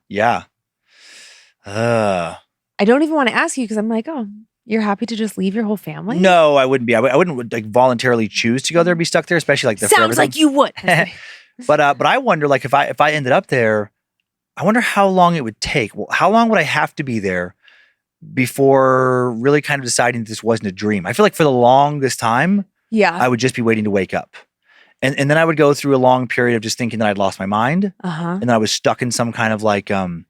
Uh,
I don't even want to ask you because I'm like, oh, you're happy to just leave your whole family?
no, I wouldn't be. I wouldn't like voluntarily choose to go there and be stuck there, especially like the
Sounds like you would.
But I wonder, like, if I ended up there, I wonder how long it would take. Well, how long would I have to be there before really kind of deciding this wasn't a dream? I feel like for the longest time, I would just be waiting to wake up. And then I would go through a long period of just thinking that I'd lost my mind. And then I was stuck in some kind of like a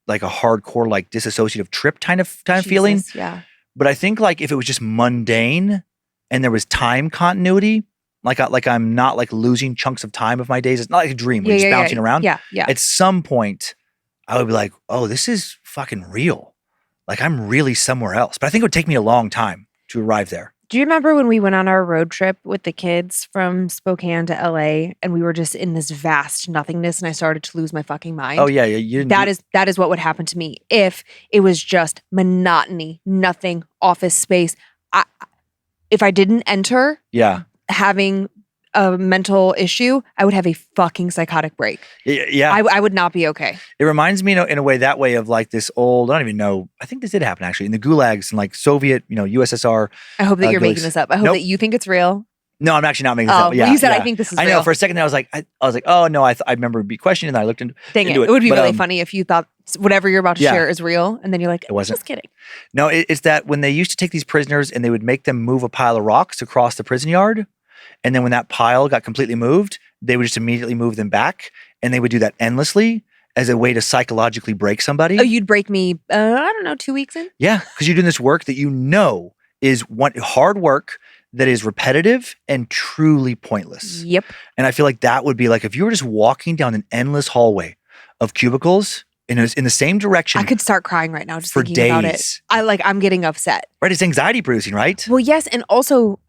hardcore, like dissociative trip kind of feeling.
Yeah.
But I think like if it was just mundane and there was time continuity, like I'm not like losing chunks of time of my days. It's not like a dream. We're just bouncing around.
Yeah.
At some point, I would be like, oh, this is fucking real. Like I'm really somewhere else. But I think it would take me a long time to arrive there.
Do you remember when we went on our road trip with the kids from Spokane to LA and we were just in this vast nothingness and I started to lose my fucking mind?
Oh, yeah. You didn't
that is what would happen to me if it was just monotony, nothing, office space. If I didn't enter having a mental issue, I would have a fucking psychotic break.
Yeah.
I would not be okay.
It reminds me in a way that way of like this old, I don't even know, I think this did happen actually in the gulags and like Soviet, USSR.
I hope that you're making this up. I hope that you think it's real.
No, I'm actually not making this up. Yeah,
well, you said I think this is real.
I know. For a second there, I was like, oh no, I remember be questioning, and then I looked into
it. It would be really funny if you thought whatever you're about to share is real, and then you're like, it wasn't. Just kidding.
No, it's that when they used to take these prisoners and they would make them move a pile of rocks across the prison yard, and then when that pile got completely moved, they would just immediately move them back, and they would do that endlessly as a way to psychologically break somebody.
Oh, you'd break me, I don't know, 2 weeks in?
Yeah, because you're doing this work that is hard work that is repetitive and truly pointless.
Yep.
And I feel like that would be like if you were just walking down an endless hallway of cubicles in the same direction.
I could start crying right now just
for
thinking
days.
About it. I'm getting upset.
Right, it's anxiety producing, right?
Well, yes, and also,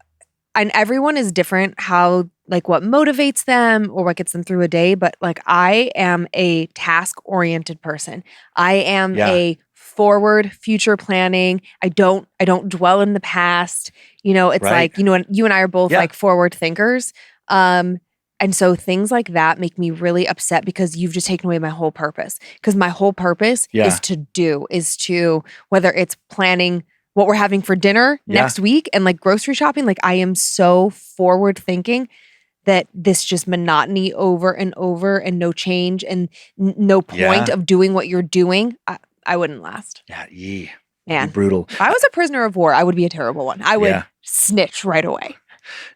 and everyone is different how like what motivates them or what gets them through a day, but like I am a task-oriented person. I am a forward future planning. I don't dwell in the past. It's like, and you and I are both like forward thinkers. And so things like that make me really upset because you've just taken away my whole purpose. Because my whole purpose is to whether it's planning what we're having for dinner next week and like grocery shopping. Like I am so forward thinking that this just monotony over and over and no change and no point of doing what you're doing. I wouldn't last.
Yeah,
man,
brutal.
If I was a prisoner of war, I would be a terrible one. I would snitch right away.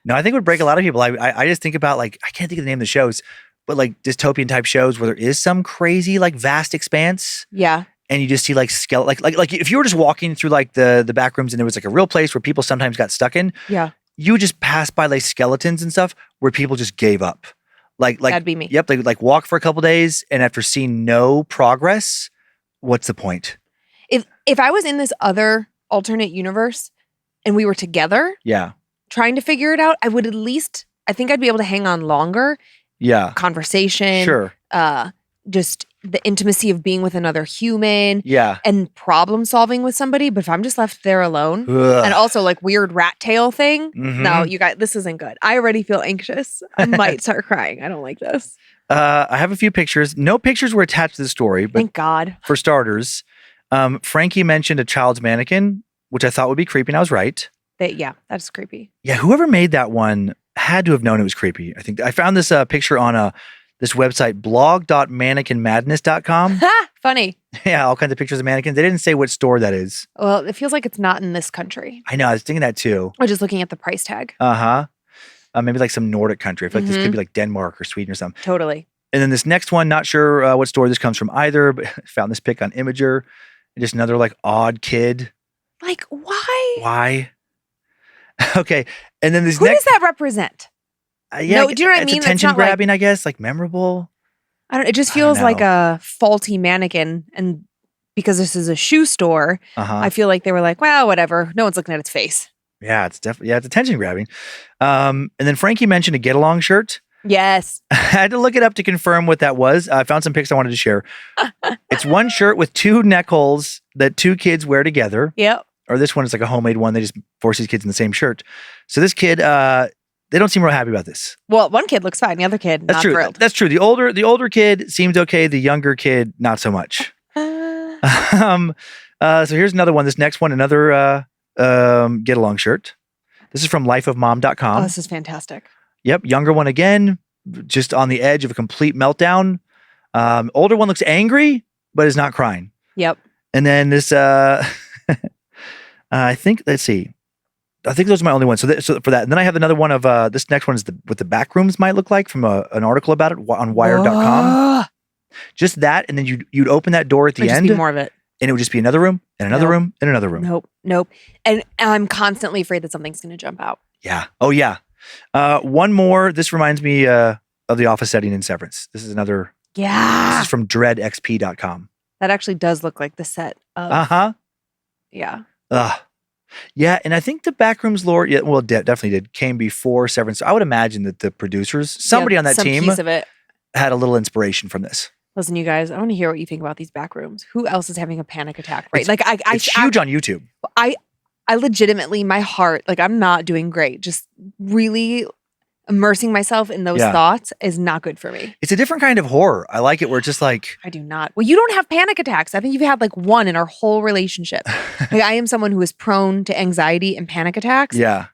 No, I think it would break a lot of people. I just think about like, I can't think of the name of the shows, but like dystopian type shows where there is some crazy like vast expanse.
Yeah.
And you just see like like if you were just walking through like the back rooms and there was like a real place where people sometimes got stuck in.
Yeah.
You would just pass by like skeletons and stuff where people just gave up. Like
that'd be me.
Yep. They would like walk for a couple days and after seeing no progress, what's the point?
If I was in this other alternate universe and we were together, trying to figure it out, I would at least, I think I'd be able to hang on longer.
Yeah.
Conversation.
Sure.
Just the intimacy of being with another human.
Yeah.
And problem solving with somebody. But if I'm just left there alone and also like weird rat tail thing, no, you guys, this isn't good. I already feel anxious. I might start crying. I don't like this.
I have a few pictures. No pictures were attached to the story. But
thank God.
For starters, Frankie mentioned a child's mannequin, which I thought would be creepy, and I was right.
That's creepy.
Yeah, whoever made that one had to have known it was creepy. I think I found this picture on this website, blog.mannequinmadness.com.
Funny.
Yeah, all kinds of pictures of mannequins. They didn't say what store that is.
Well, it feels like it's not in this country.
I know. I was thinking that too.
Or just looking at the price tag.
Maybe like some Nordic country. I feel like this could be like Denmark or Sweden or something.
Totally.
And then this next one, not sure what store this comes from either, but found this pic on Imager. Just another like odd kid.
Like, why?
Why? Okay. And then this
Who does that represent?
Yeah,
no, do you know what I mean?
It's attention grabbing, I guess, like memorable.
It just feels like a faulty mannequin. And because this is a shoe store, I feel like they were like, well, whatever. No one's looking at its face.
Yeah, it's definitely, it's attention grabbing. And then Frankie mentioned a get along shirt.
Yes.
I had to look it up to confirm what that was. I found some pics I wanted to share. It's one shirt with two neck holes that two kids wear together.
Yep.
Or this one is like a homemade one. They just force these kids in the same shirt. So this kid, they don't seem real happy about this.
Well, one kid looks fine. The other kid, not thrilled.
That's true. The older kid seems okay. The younger kid, not so much. So here's another one. This next one, another get along shirt. This is from lifeofmom.com.
Oh, this is fantastic.
Yep. Younger one again, just on the edge of a complete meltdown. Older one looks angry, but is not crying.
Yep.
And then this, I think, let's see. I think those are my only ones. So for that. And then I have another one of, this next one is what the Backrooms might look like from an article about it on wired.com. Just that. And then you'd open that door at the end.
Just be more of it.
And it would just be another room and another room and another room.
Nope. And I'm constantly afraid that something's going to jump out.
Yeah. Oh, yeah. One more. This reminds me of the office setting in Severance. This is another.
Yeah.
This is from dreadxp.com.
That actually does look like the set of.
Uh-huh.
Yeah.
Yeah. And I think the Backrooms lore, definitely did, came before Severance. So I would imagine that the producers, somebody on that team,
piece of it.
had a little inspiration from this.
Listen, you guys, I want to hear what you think about these Backrooms. Who else is having a panic attack? Right?
It's huge on YouTube.
I legitimately, my heart, I'm not doing great. Just really immersing myself in those thoughts is not good for me.
It's a different kind of horror. I like it where it's just like.
I do not. Well, you don't have panic attacks. I think you've had one in our whole relationship. I am someone who is prone to anxiety and panic attacks.
Yeah.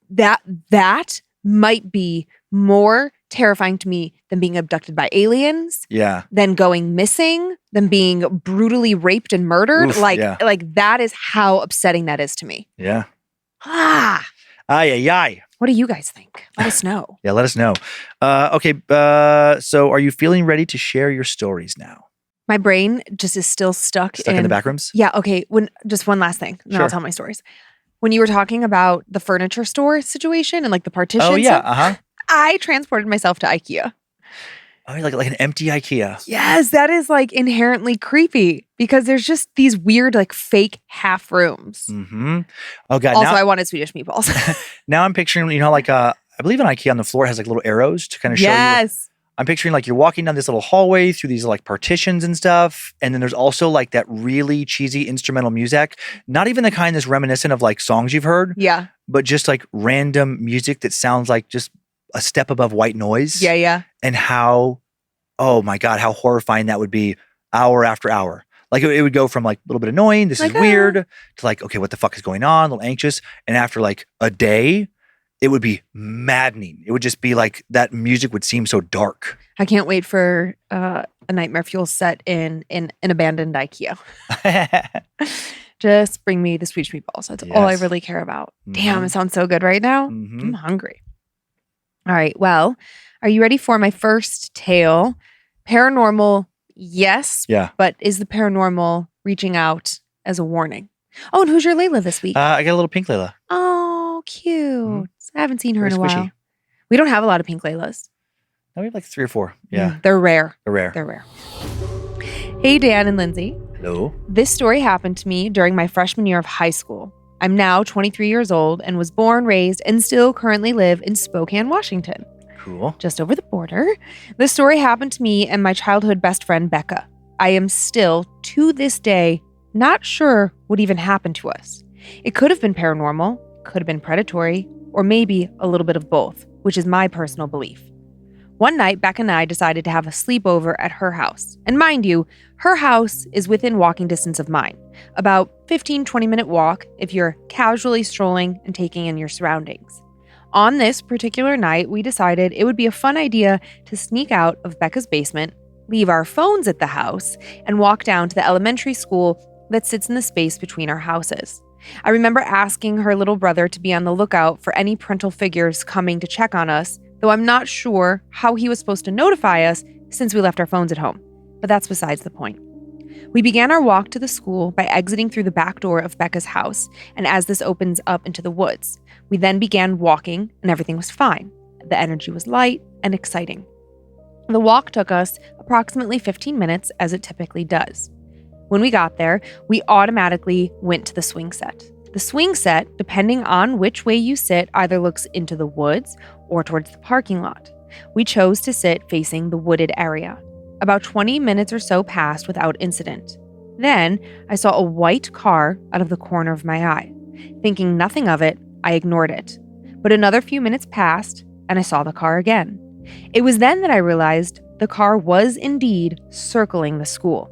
That might be more terrifying to me than being abducted by aliens.
Yeah.
Than going missing, than being brutally raped and murdered.
Oof,
that is how upsetting that is to me.
Yeah.
Ay. What do you guys think? Let us know.
Yeah, let us know. Okay. So are you feeling ready to share your stories now?
My brain just is still stuck
in the Backrooms?
Yeah. Okay. Just one last thing. And then I'll tell my stories. When you were talking about the furniture store situation and the partitions.
Oh, yeah.
I transported myself to IKEA.
Oh, like an empty IKEA.
Yes, that is inherently creepy because there's just these weird fake half rooms.
Mm-hmm. Oh God.
Also, I wanted Swedish meatballs.
Now I'm picturing, I believe an IKEA on the floor has little arrows to kind of show you.
Yes.
I'm picturing you're walking down this little hallway through these partitions and stuff. And then there's also that really cheesy instrumental music. Not even the kind that's reminiscent of songs you've heard.
Yeah.
But just random music that sounds like just a step above white noise.
Yeah.
And how, oh my God, how horrifying that would be hour after hour. It would go from a little bit annoying, this is weird, to okay, what the fuck is going on? A little anxious. And after a day, it would be maddening. It would just be that music would seem so dark.
I can't wait for a Nightmare Fuel set in an abandoned IKEA. Just bring me the Swedish meatballs. That's all I really care about. Mm-hmm. Damn, it sounds so good right now. Mm-hmm. I'm hungry. All right. Well, are you ready for my first tale? Paranormal, yes.
Yeah.
But is the paranormal reaching out as a warning? Oh, and who's your Layla this week?
I got a little pink Layla.
Oh, cute. Mm-hmm. I haven't seen her
Very
in a
squishy.
while. We don't have a lot of pink Laylas.
No, we have 3 or 4. Yeah.
They're rare.
They're rare.
They're rare. Hey, Dan and Lynze.
Hello.
This story happened to me during my freshman year of high school. I'm now 23 years old and was born, raised, and still currently live in Spokane, Washington.
Cool.
Just over the border. This story happened to me and my childhood best friend, Becca. I am still, to this day, not sure what even happened to us. It could have been paranormal, could have been predatory, or maybe a little bit of both, which is my personal belief. One night, Becca and I decided to have a sleepover at her house. And mind you, her house is within walking distance of mine. About 15-20 minute walk if you're casually strolling and taking in your surroundings. On this particular night, we decided it would be a fun idea to sneak out of Becca's basement, leave our phones at the house, and walk down to the elementary school that sits in the space between our houses. I remember asking her little brother to be on the lookout for any parental figures coming to check on us, though I'm not sure how he was supposed to notify us since we left our phones at home. But that's besides the point. We began our walk to the school by exiting through the back door of Becca's house, and as this opens up into the woods, we then began walking, and everything was fine. The energy was light and exciting. The walk took us approximately 15 minutes, as it typically does. When we got there, we automatically went to the swing set. The swing set, depending on which way you sit, either looks into the woods or towards the parking lot. We chose to sit facing the wooded area. About 20 minutes or so passed without incident. Then, I saw a white car out of the corner of my eye. Thinking nothing of it, I ignored it. But another few minutes passed, and I saw the car again. It was then that I realized the car was indeed circling the school.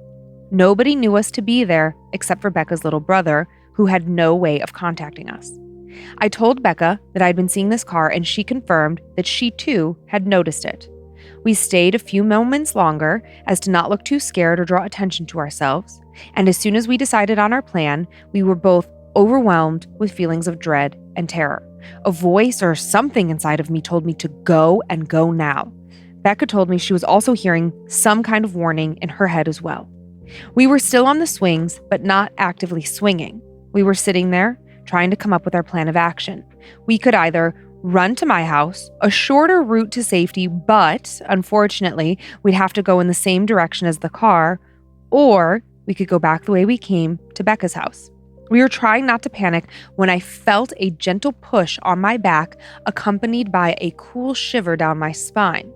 Nobody knew us to be there except for Becca's little brother, who had no way of contacting us. I told Becca that I'd been seeing this car, and she confirmed that she too had noticed it. We stayed a few moments longer as to not look too scared or draw attention to ourselves, and as soon as we decided on our plan, we were both overwhelmed with feelings of dread and terror. A voice or something inside of me told me to go and go now. Becca told me she was also hearing some kind of warning in her head as well. We were still on the swings, but not actively swinging. We were sitting there, trying to come up with our plan of action. We could either run to my house, a shorter route to safety, but unfortunately, we'd have to go in the same direction as the car, or we could go back the way we came to Becca's house. We were trying not to panic when I felt a gentle push on my back, accompanied by a cool shiver down my spine.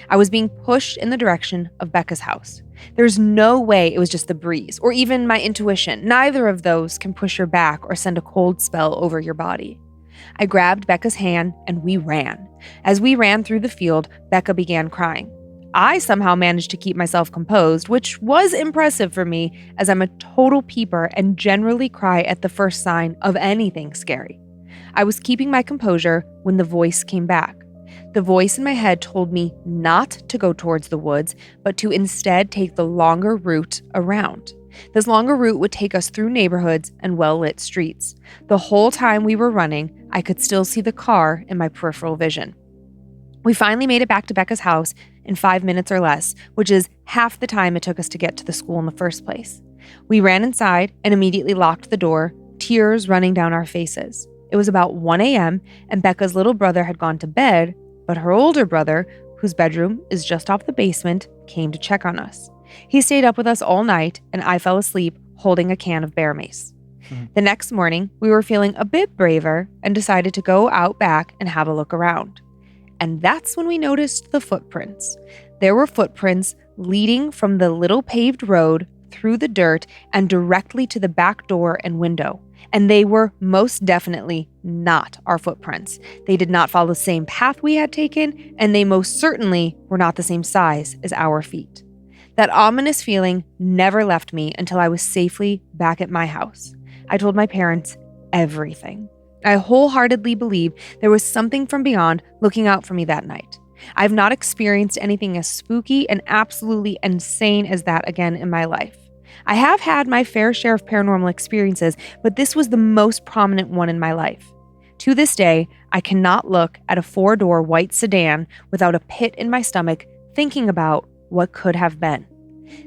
I was being pushed in the direction of Becca's house. There's no way it was just the breeze or even my intuition. Neither of those can push your back or send a cold spell over your body. I grabbed Becca's hand and we ran. As we ran through the field, Becca began crying. I somehow managed to keep myself composed, which was impressive for me as I'm a total peeper and generally cry at the first sign of anything scary. I was keeping my composure when the voice came back. The voice in my head told me not to go towards the woods, but to instead take the longer route around. This longer route would take us through neighborhoods and well-lit streets. The whole time we were running, I could still see the car in my peripheral vision. We finally made it back to Becca's house in 5 minutes or less, which is half the time it took us to get to the school in the first place. We ran inside and immediately locked the door, tears running down our faces. It was about 1 a.m. and Becca's little brother had gone to bed, but her older brother, whose bedroom is just off the basement, came to check on us. He stayed up with us all night, and I fell asleep holding a can of bear mace. The next morning, we were feeling a bit braver and decided to go out back and have a look around. And that's when we noticed the footprints. There were footprints leading from the little paved road through the dirt and directly to the back door and window. And they were most definitely not our footprints. They did not follow the same path we had taken, and they most certainly were not the same size as our feet. That ominous feeling never left me until I was safely back at my house. I told my parents everything. I wholeheartedly believe there was something from beyond looking out for me that night. I've not experienced anything as spooky and absolutely insane as that again in my life. I have had my fair share of paranormal experiences, but this was the most prominent one in my life. To this day, I cannot look at a 4-door white sedan without a pit in my stomach thinking about what could have been.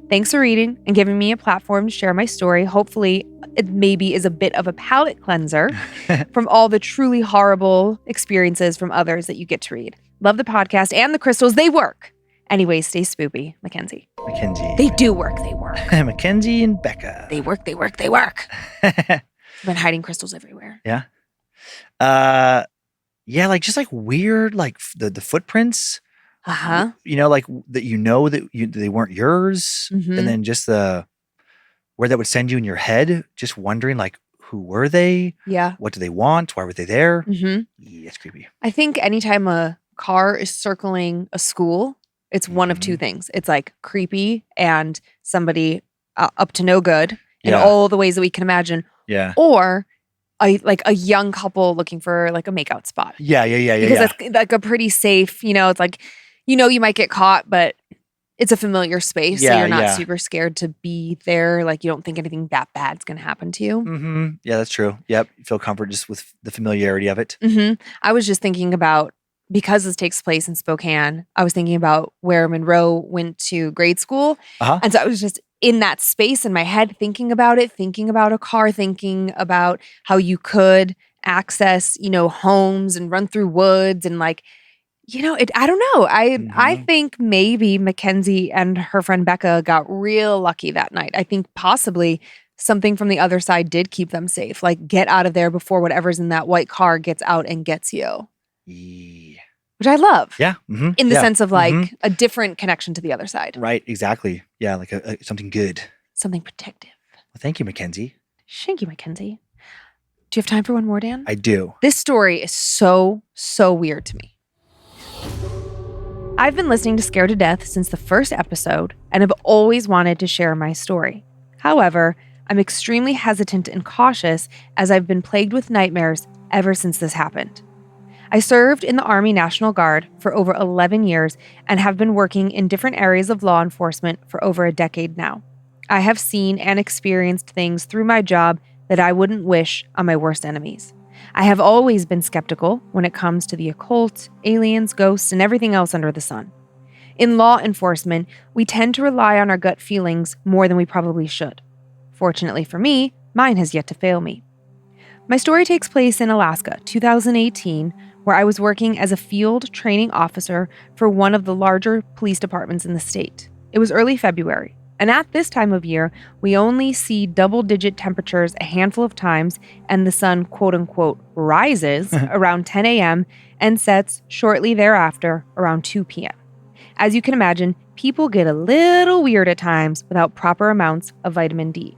Thanks for reading and giving me a platform to share my story. Hopefully, it maybe is a bit of a palate cleanser from all the truly horrible experiences from others that you get to read. Love the podcast and the crystals. They work. Anyway, stay spoopy, Mackenzie.
Mackenzie.
They do work. They work.
Mackenzie and Becca.
They work. They work. They work. I've been hiding crystals everywhere.
Yeah. Yeah, like just like weird, like the footprints.
Uh-huh.
You know, like that they weren't yours.
Mm-hmm.
And then just where that would send you in your head, just wondering like, who were they?
Yeah.
What do they want? Why were they there?
Mm-hmm.
Yeah, it's creepy.
I think anytime a car is circling a school, it's one of two things. It's like creepy and somebody up to no good in all the ways that we can imagine.
Yeah.
Or a young couple looking for like a makeout spot.
Yeah.
Because that's like a pretty safe, it's like, you might get caught, but it's a familiar space. So you're not super scared to be there. Like you don't think anything that bad's going to happen to you.
Mm-hmm. Yeah, that's true. Yep. You feel comfort just with the familiarity of it.
Mm-hmm. I was just thinking about, because this takes place in Spokane, I was thinking about where Monroe went to grade school.
Uh-huh.
And so I was just in that space in my head, thinking about it, thinking about a car, thinking about how you could access, homes and run through woods and like, I don't know. I think maybe Mackenzie and her friend Becca got real lucky that night. I think possibly something from the other side did keep them safe. Like get out of there before whatever's in that white car gets out and gets you.
Yeah.
Which I love.
Yeah. Mm-hmm.
In the sense of like a different connection to the other side.
Right. Exactly. Yeah. Like something good.
Something protective.
Well, thank you, Mackenzie.
Thank you, Mackenzie. Do you have time for one more, Dan?
I do.
This story is so weird to me. I've been listening to Scared to Death since the first episode and have always wanted to share my story. However, I'm extremely hesitant and cautious as I've been plagued with nightmares ever since this happened. I served in the Army National Guard for over 11 years and have been working in different areas of law enforcement for over a decade now. I have seen and experienced things through my job that I wouldn't wish on my worst enemies. I have always been skeptical when it comes to the occult, aliens, ghosts, and everything else under the sun. In law enforcement, we tend to rely on our gut feelings more than we probably should. Fortunately for me, mine has yet to fail me. My story takes place in Alaska, 2018, where I was working as a field training officer for one of the larger police departments in the state. It was early February, and at this time of year, we only see double-digit temperatures a handful of times, and the sun, quote-unquote, rises around 10 a.m. and sets shortly thereafter around 2 p.m. As you can imagine, people get a little weird at times without proper amounts of vitamin D.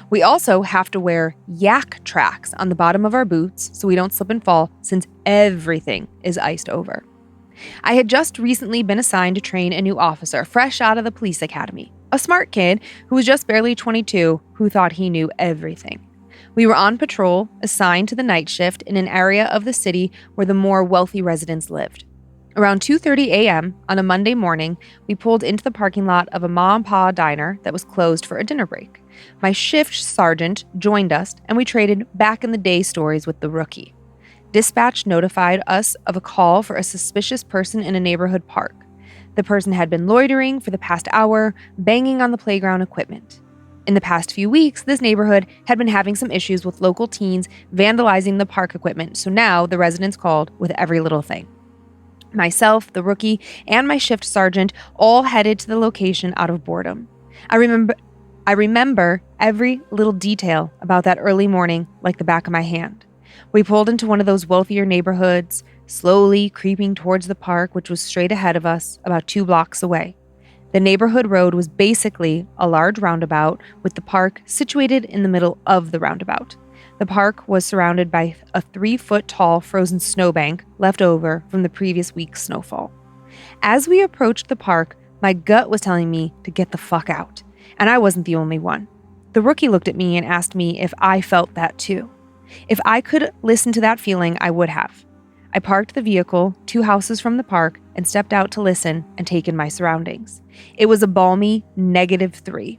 We also have to wear yak tracks on the bottom of our boots so we don't slip and fall since everything is iced over. I had just recently been assigned to train a new officer fresh out of the police academy, a smart kid who was just barely 22 who thought he knew everything. We were on patrol, assigned to the night shift in an area of the city where the more wealthy residents lived. Around 2:30 a.m. on a Monday morning, we pulled into the parking lot of a ma and pa diner that was closed for a dinner break. My shift sergeant joined us, and we traded back-in-the-day stories with the rookie. Dispatch notified us of a call for a suspicious person in a neighborhood park. The person had been loitering for the past hour, banging on the playground equipment. In the past few weeks, this neighborhood had been having some issues with local teens vandalizing the park equipment, so now the residents called with every little thing. Myself, the rookie, and my shift sergeant all headed to the location out of boredom. I remember every little detail about that early morning like the back of my hand. We pulled into one of those wealthier neighborhoods, slowly creeping towards the park, which was straight ahead of us, about 2 blocks away. The neighborhood road was basically a large roundabout, with the park situated in the middle of the roundabout. The park was surrounded by a 3-foot-tall frozen snowbank left over from the previous week's snowfall. As we approached the park, my gut was telling me to get the fuck out, and I wasn't the only one. The rookie looked at me and asked me if I felt that too. If I could listen to that feeling, I would have. I parked the vehicle 2 houses from the park and stepped out to listen and take in my surroundings. It was a balmy -3.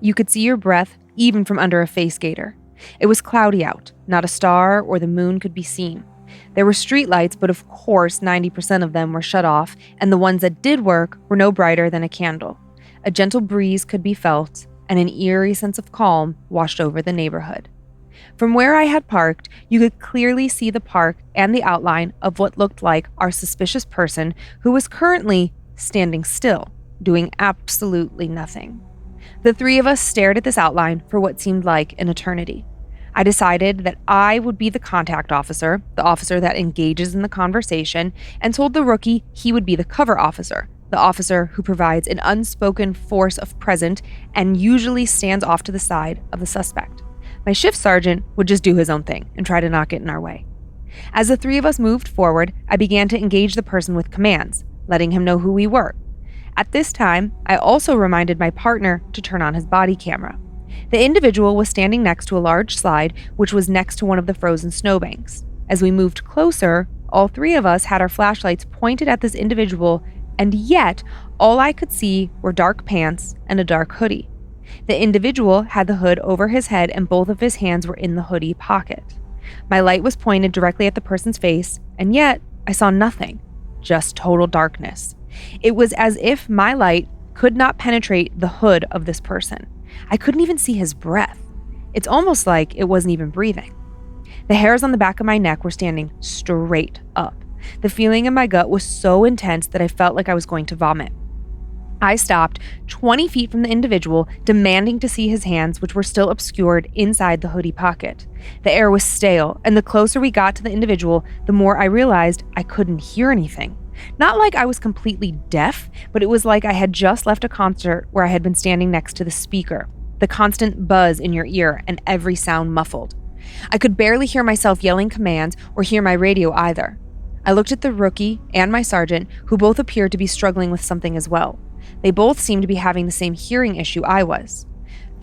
You could see your breath even from under a face gaiter. It was cloudy out. Not a star or the moon could be seen. There were streetlights, but of course 90% of them were shut off, and the ones that did work were no brighter than a candle. A gentle breeze could be felt, and an eerie sense of calm washed over the neighborhood. From where I had parked, you could clearly see the park and the outline of what looked like our suspicious person, who was currently standing still, doing absolutely nothing. The 3 of us stared at this outline for what seemed like an eternity. I decided that I would be the contact officer, the officer that engages in the conversation, and told the rookie he would be the cover officer, the officer who provides an unspoken force of presence and usually stands off to the side of the suspect. My shift sergeant would just do his own thing and try to not get in our way. As the 3 of us moved forward, I began to engage the person with commands, letting him know who we were. At this time, I also reminded my partner to turn on his body camera. The individual was standing next to a large slide, which was next to one of the frozen snowbanks. As we moved closer, all 3 of us had our flashlights pointed at this individual, and yet all I could see were dark pants and a dark hoodie. The individual had the hood over his head and both of his hands were in the hoodie pocket. My light was pointed directly at the person's face, and yet I saw nothing, just total darkness. It was as if my light could not penetrate the hood of this person. I couldn't even see his breath. It's almost like it wasn't even breathing. The hairs on the back of my neck were standing straight up. The feeling in my gut was so intense that I felt like I was going to vomit. I stopped 20 feet from the individual, demanding to see his hands, which were still obscured inside the hoodie pocket. The air was stale, and the closer we got to the individual, the more I realized I couldn't hear anything. Not like I was completely deaf, but it was like I had just left a concert where I had been standing next to the speaker, the constant buzz in your ear and every sound muffled. I could barely hear myself yelling commands or hear my radio either. I looked at the rookie and my sergeant, who both appeared to be struggling with something as well. They both seemed to be having the same hearing issue I was.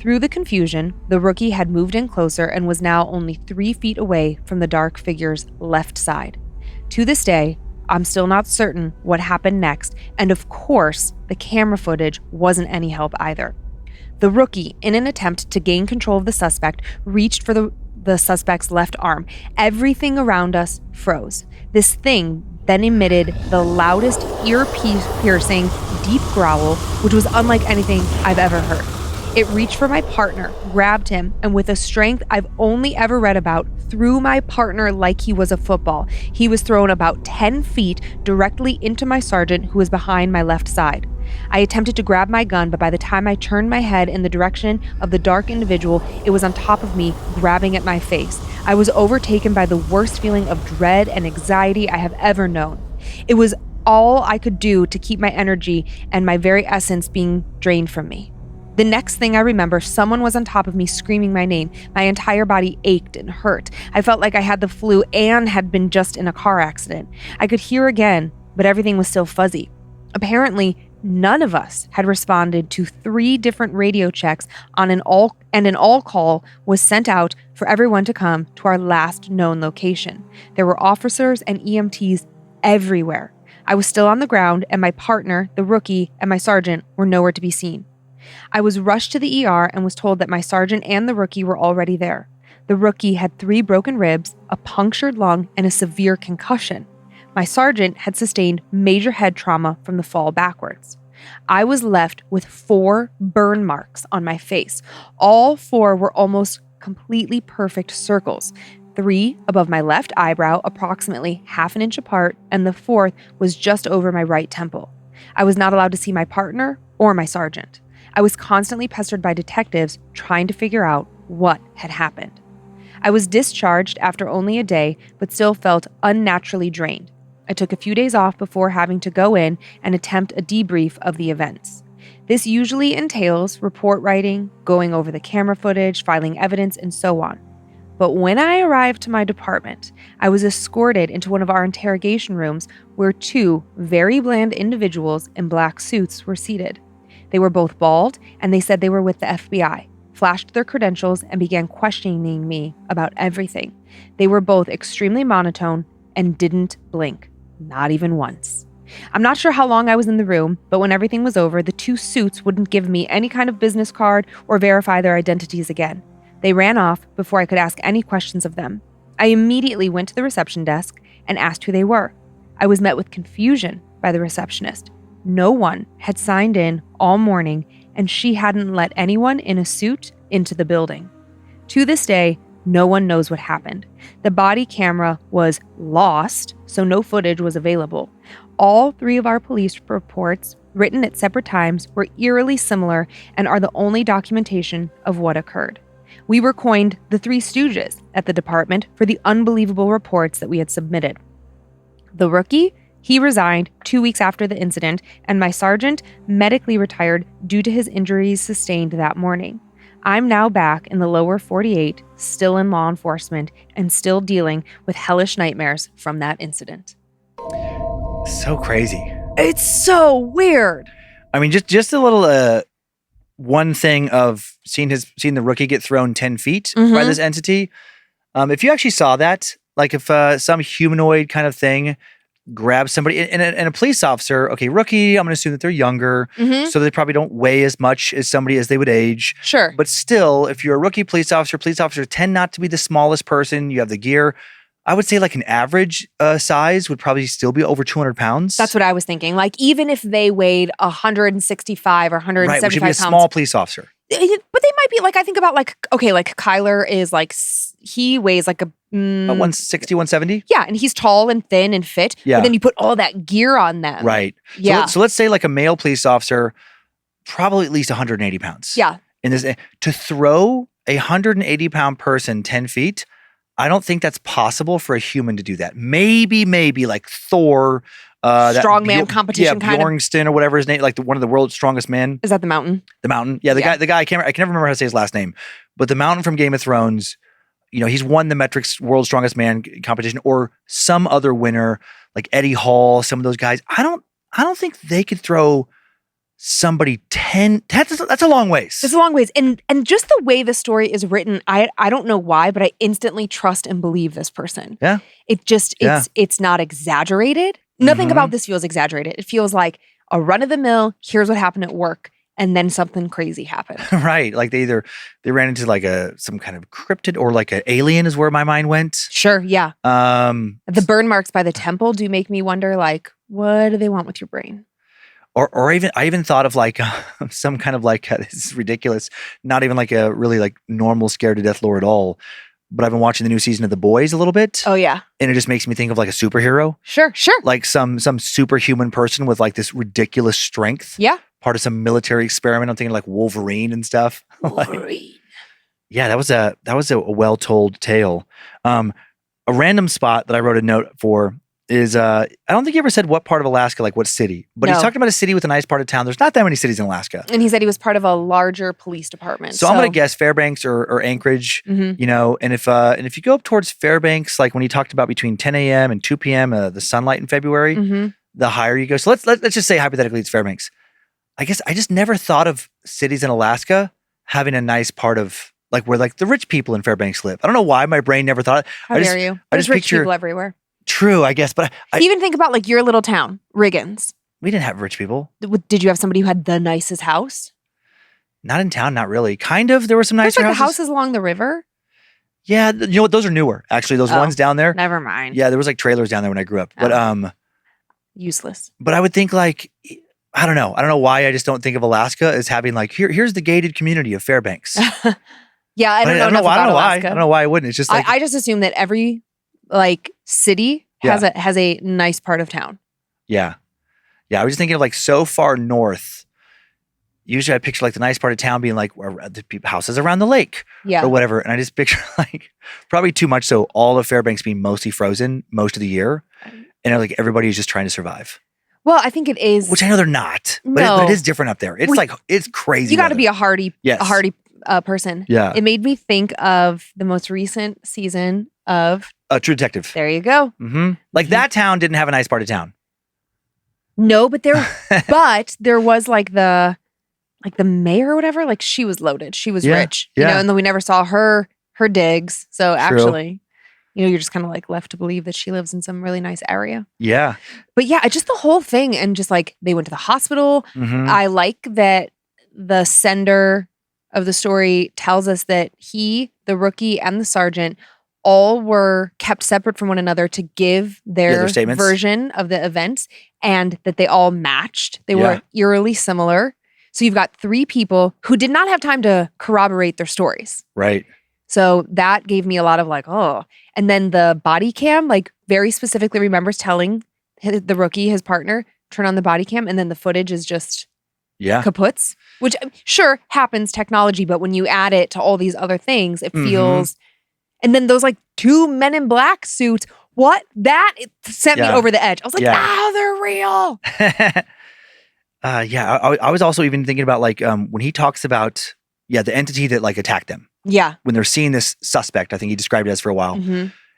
Through the confusion, the rookie had moved in closer and was now only 3 feet away from the dark figure's left side. To this day, I'm still not certain what happened next, and of course, the camera footage wasn't any help either. The rookie, in an attempt to gain control of the suspect, reached for the suspect's left arm. Everything around us froze. This thing then emitted the loudest, ear-piercing, deep growl, which was unlike anything I've ever heard. It reached for my partner, grabbed him, and with a strength I've only ever read about, threw my partner like he was a football. He was thrown about 10 feet directly into my sergeant, who was behind my left side. I attempted to grab my gun, but by the time I turned my head in the direction of the dark individual, it was on top of me, grabbing at my face. I was overtaken by the worst feeling of dread and anxiety I have ever known. It was all I could do to keep my energy and my very essence being drained from me. The next thing I remember, someone was on top of me screaming my name. My entire body ached and hurt. I felt like I had the flu and had been just in a car accident. I could hear again, but everything was still fuzzy. Apparently, none of us had responded to 3 different radio checks and an all call was sent out for everyone to come to our last known location. There were officers and EMTs everywhere. I was still on the ground, and my partner, the rookie, and my sergeant were nowhere to be seen. I was rushed to the ER and was told that my sergeant and the rookie were already there. The rookie had 3 broken ribs, a punctured lung, and a severe concussion. My sergeant had sustained major head trauma from the fall backwards. I was left with 4 burn marks on my face. All 4 were almost completely perfect circles. 3 above my left eyebrow, approximately half an inch apart, and the 4th was just over my right temple. I was not allowed to see my partner or my sergeant. I was constantly pestered by detectives trying to figure out what had happened. I was discharged after only a day, but still felt unnaturally drained. I took a few days off before having to go in and attempt a debrief of the events. This usually entails report writing, going over the camera footage, filing evidence, and so on. But when I arrived to my department, I was escorted into one of our interrogation rooms where 2 very bland individuals in black suits were seated. They were both bald, and they said they were with the FBI, flashed their credentials, and began questioning me about everything. They were both extremely monotone and didn't blink, not even once. I'm not sure how long I was in the room, but when everything was over, the 2 suits wouldn't give me any kind of business card or verify their identities again. They ran off before I could ask any questions of them. I immediately went to the reception desk and asked who they were. I was met with confusion by the receptionist. No one had signed in all morning, and she hadn't let anyone in a suit into the building. To this day, no one knows what happened. The body camera was lost, so no footage was available. All 3 of our police reports, written at separate times, were eerily similar and are the only documentation of what occurred. We were coined the 3 Stooges at the department for the unbelievable reports that we had submitted. The rookie, he resigned 2 weeks after the incident, and my sergeant medically retired due to his injuries sustained that morning. I'm now back in the lower 48, still in law enforcement, and still dealing with hellish nightmares from that incident.
So crazy.
It's so weird.
I mean, just a little one thing of seeing the rookie get thrown 10 feet by this entity. If you actually saw that, like if some humanoid kind of thing grabs somebody and a police officer, okay, rookie, I'm going to assume that they're younger, so they probably don't weigh as much as somebody as they would age.
Sure.
But still, if you're a rookie police officers tend not to be the smallest person. You have the gear. I would say like an average size would probably still be over 200 pounds.
That's what I was thinking. Like even if they weighed 165 or 175
right, which would be a
pounds.
small police officer.
But they might be like, I think about like, okay, like Kyler is like, he weighs like a
160, 170?
Yeah, and he's tall and thin and fit.
Yeah.
But then you put all that gear on them.
Right.
Yeah.
So let's say like a male police officer, probably at least 180 pounds.
Yeah.
In this, to throw a 180-pound person 10 feet, I don't think that's possible for a human to do that. Maybe like Thor.
Strongman competition kind of.
Bjornsson or whatever his name, like one of the world's strongest men.
Is that the Mountain?
The Mountain. Yeah, the guy, I can never remember how to say his last name. But the Mountain from Game of Thrones, you know, he's won the Metrics World's Strongest Man competition, or some other winner like Eddie Hall, some of those guys. I don't think they could throw somebody 10, that's a long ways.
It's a long ways. And just the way the story is written, I don't know why, but I instantly trust and believe this person.
Yeah.
It's not exaggerated. Nothing about this feels exaggerated. It feels like a run of the mill, here's what happened at work, and then something crazy happened.
Right. Like they ran into like some kind of cryptid or like an alien is where my mind went.
Sure, yeah. The burn marks by the temple do make me wonder, like, what do they want with your brain?
Or even I even thought of like some kind of like this is ridiculous, not even like a really like normal scared to death lore at all. But I've been watching the new season of The Boys a little bit.
Oh yeah,
and it just makes me think of like a superhero.
Sure.
Like some superhuman person with like this ridiculous strength.
Yeah,
part of some military experiment. I'm thinking like Wolverine and stuff.
Wolverine.
Yeah, that was a well told tale. A random spot that I wrote a note for is I don't think he ever said what part of Alaska, like what city, but he's talking about a city with a nice part of town. There's not that many cities in Alaska.
And he said he was part of a larger police department.
So I'm going to guess Fairbanks or Anchorage, you know, and if you go up towards Fairbanks, like when he talked about between 10 a.m. and 2 p.m., the sunlight in February, the higher you go. So let's just say hypothetically it's Fairbanks. I guess I just never thought of cities in Alaska having a nice part of like where like the rich people in Fairbanks live. I don't know why my brain never thought.
How dare you? There's rich people everywhere.
True, I guess, but I
even think about like your little town, Riggins.
We didn't have rich people.
Did you have somebody who had the nicest house?
Not in town, not really. Kind of. There were some nicer houses.
The houses along the river.
Yeah, you know what? Those are newer. Actually, those ones down there.
Never mind.
Yeah, there was like trailers down there when I grew up, but
useless.
But I would think like I don't know why I just don't think of Alaska as having like here's the gated community of Fairbanks.
Yeah, I don't know why. I
don't know why I wouldn't. It's just like
I just assume that every like city has a nice part of town.
Yeah. I was just thinking of like so far north. Usually I picture like the nice part of town being like the houses around the lake or whatever. And I just picture like probably too much so all of Fairbanks being mostly frozen most of the year. And like everybody is just trying to survive.
Well, I think it is.
Which I know they're not. But it is different up there. It's it's crazy.
You got to be a hardy person.
Yeah.
It made me think of the most recent season of
True Detective.
There you go.
Like that town didn't have a nice part of town.
No, but there was like the mayor or whatever. Like she was loaded. She was rich. You know, and then we never saw her digs. So actually, you know, you're just kind of like left to believe that she lives in some really nice area. Yeah. But yeah, just the whole thing. And just like they went to the hospital. I like that the sender of the story tells us that he, the rookie, and the sergeant all were kept separate from one another to give their version of the events, and that they all matched. They were eerily similar. So you've got 3 people who did not have time to corroborate their stories.
Right.
So that gave me a lot of like, oh. And then the body cam, like very specifically remembers telling the rookie, his partner, turn on the body cam, and then the footage is just kaputs, which sure happens, technology, but when you add it to all these other things, it feels... And then those like 2 Men in Black suits, it sent me over the edge. I was like, they're real.
I was also even thinking about like when he talks about, the entity that like attacked them. Yeah. When they're seeing this suspect, I think he described it as for a while.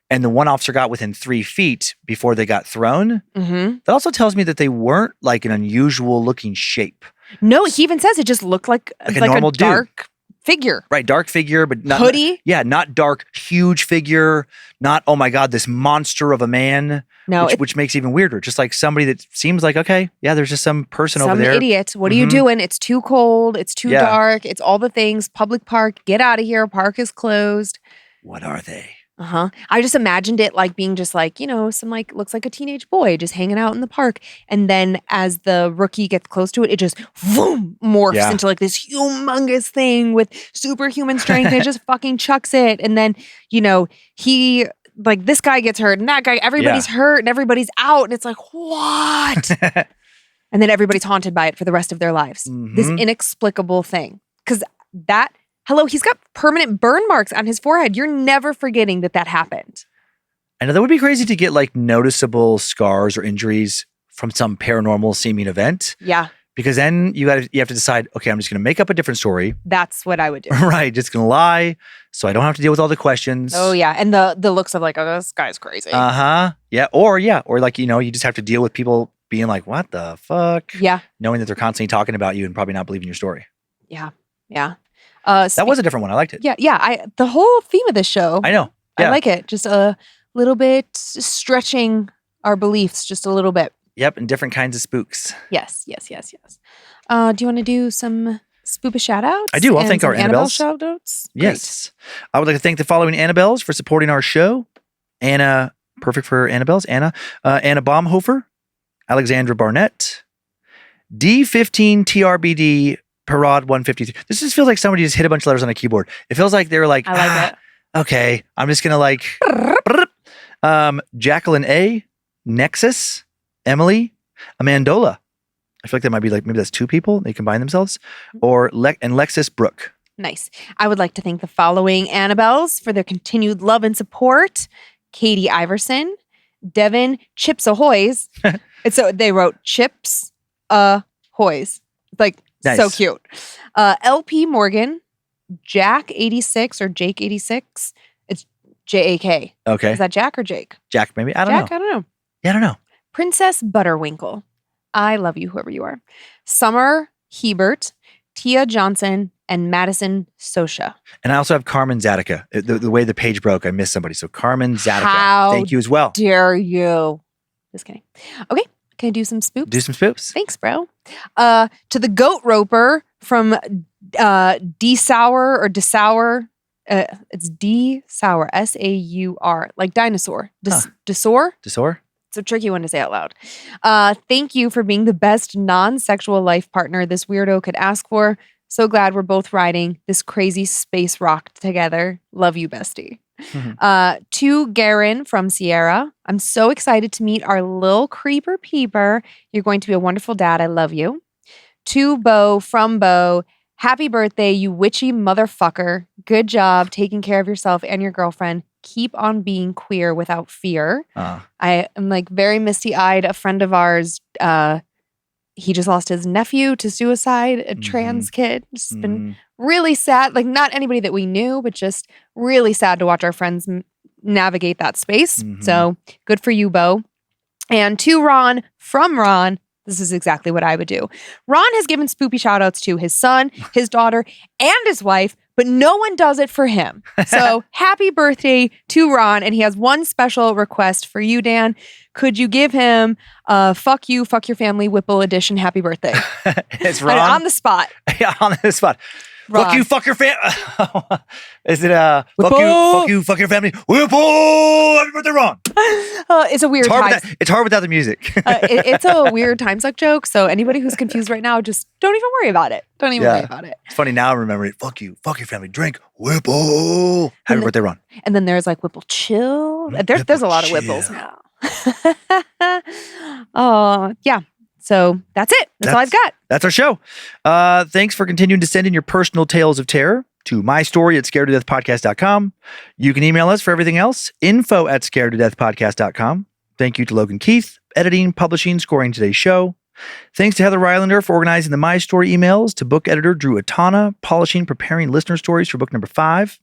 And the one officer got within 3 feet before they got thrown. That also tells me that they weren't like an unusual looking shape.
No, he even says it just looked like a normal dark figure.
Right, dark figure, but not
hoodie.
Not dark, huge figure. Not, oh my God, this monster of a man. No, which makes it even weirder. Just like somebody that seems like, okay, there's just some person over there.
Some idiot. What are you doing? It's too cold. It's too dark. It's all the things. Public park. Get out of here. Park is closed.
What are they?
I just imagined it like being just like, you know, some like looks like a teenage boy just hanging out in the park. And then as the rookie gets close to it, it just morphs into like this humongous thing with superhuman strength. And it just fucking chucks it. And then, you know, he like this guy gets hurt and that guy, everybody's hurt and everybody's out. And it's like, what? And then everybody's haunted by it for the rest of their lives. This inexplicable thing. Because hello, he's got permanent burn marks on his forehead. You're never forgetting that happened.
I know that would be crazy to get like noticeable scars or injuries from some paranormal seeming event. Yeah. Because then you have to decide, okay, I'm just going to make up a different story.
That's what I would do.
Right. Just going to lie so I don't have to deal with all the questions.
Oh, yeah. And the looks of like, oh, this guy's crazy.
Yeah. Or like, you know, you just have to deal with people being like, what the fuck?
Yeah.
Knowing that they're constantly talking about you and probably not believing your story.
Yeah. Yeah.
That was a different one. I liked it.
Yeah. Yeah. The whole theme of this show.
I know. Yeah.
I like it. Just a little bit stretching our beliefs just a little bit.
Yep. And different kinds of spooks.
Yes. Do you want to do some spoopa shout outs?
I do. I'll thank our Annabelles.
Shout outs.
Yes. I would like to thank the following Annabelles for supporting our show. Anna, perfect for Annabelles. Anna Baumhofer, Alexandra Barnett, D15TRBD Parade 153. This just feels like somebody just hit a bunch of letters on a keyboard. It feels like they were like,
I like it.
Okay, I'm just gonna like Jacqueline A, Nexus, Emily, Amandola. I feel like that might be like maybe that's two people. They combine themselves, or and Lexus Brooke.
Nice. I would like to thank the following Annabelles for their continued love and support: Katie Iverson, Devin Chips Ahoy's. So they wrote Chips Ahoy's. Like
nice.
So cute. LP Morgan, Jack 86 or Jake 86. It's JAK.
Okay.
Is that Jack or Jake?
Jack, maybe. I don't know.
I don't know.
Yeah, I don't know.
Princess Butterwinkle. I love you, whoever you are. Summer Hebert, Tia Johnson, and Madison Sosha.
And I also have Carmen Zatica. The way the page broke, I missed somebody. So Carmen Zatica.
How
thank you as well.
Dare you? Just kidding. Okay. Can I do some spoops?
Do some spoops.
Thanks, bro. To the goat roper from D-Sour or DeSour. It's D-Sour. S-A-U-R. Like dinosaur. Desaur?
Desaur?
It's a tricky one to say out loud. Thank you for being the best non-sexual life partner this weirdo could ask for. So glad we're both riding this crazy space rock together. Love you, bestie. To Garen from Sierra. I'm so excited to meet our little creeper peeper. You're going to be a wonderful dad. I love you. To Bo from Bo. Happy birthday, you witchy motherfucker. Good job taking care of yourself and your girlfriend. Keep on being queer without fear. I am like very misty-eyed. A friend of ours, he just lost his nephew to suicide, a trans kid. It's been really sad. Like not anybody that we knew, but just really sad to watch our friends navigate that space. So good for you, Bo. And to Ron from Ron. This is exactly what I would do. Ron has given spoopy shout outs to his son, his daughter, and his wife, but no one does it for him. So happy birthday to Ron. And he has one special request for you, Dan. Could you give him fuck you, fuck your family, Whipple edition happy birthday?
It's Ron.
On the spot.
Yeah, on the spot.
Ron.
Fuck you, fuck your family. Is it fuck you, fuck your family? Whipple! Happy birthday, Ron.
It's a weird time.
It's hard without the music.
It's a weird time suck joke. So anybody who's confused right now, just don't even worry about it. Don't even worry about it.
It's funny now I'm remembering it. Fuck you, fuck your family, drink, Whipple. Happy birthday, Ron.
And then there's like Whipple chill. There's a lot of Whipples now. Oh, yeah. So that's it. That's all I've got.
That's our show. Thanks for continuing to send in your personal tales of terror to mystory@scaredtodeathpodcast.com. You can email us for everything else, info@scaredtodeathpodcast.com. Thank you to Logan Keith, editing, publishing, scoring today's show. Thanks to Heather Rylander for organizing the My Story emails, to book editor Drew Atana, polishing, preparing listener stories for book number 5.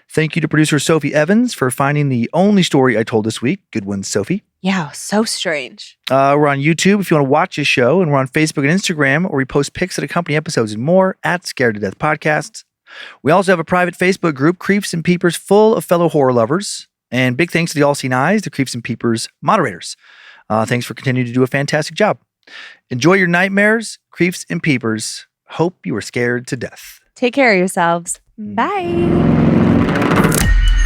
Thank you to producer Sophie Evans for finding the only story I told this week. Good one, Sophie.
Yeah, so strange.
We're on YouTube if you want to watch this show, and we're on Facebook and Instagram, where we post pics that accompany episodes and more at Scared to Death Podcasts. We also have a private Facebook group, Creeps and Peepers, full of fellow horror lovers. And big thanks to the All Seen Eyes, the Creeps and Peepers moderators. Thanks for continuing to do a fantastic job. Enjoy your nightmares, Creeps and Peepers. Hope you are scared to death.
Take care of yourselves. Bye.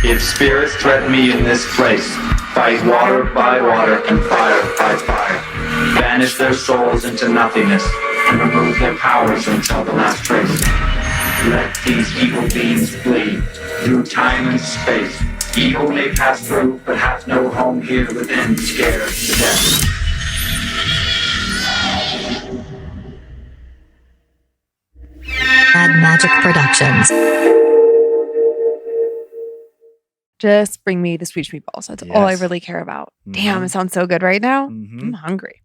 If spirits threaten me in this place, fight water by water and fire by fire. Banish their souls into nothingness and remove their powers until the last trace. Let these evil beings flee through time and space. Evil may pass through, but hath no home here within, scared to death.
Mad Magic Productions.
Just bring me the sweet meatballs. That's all I really care about. Damn, it sounds so good right now. I'm hungry.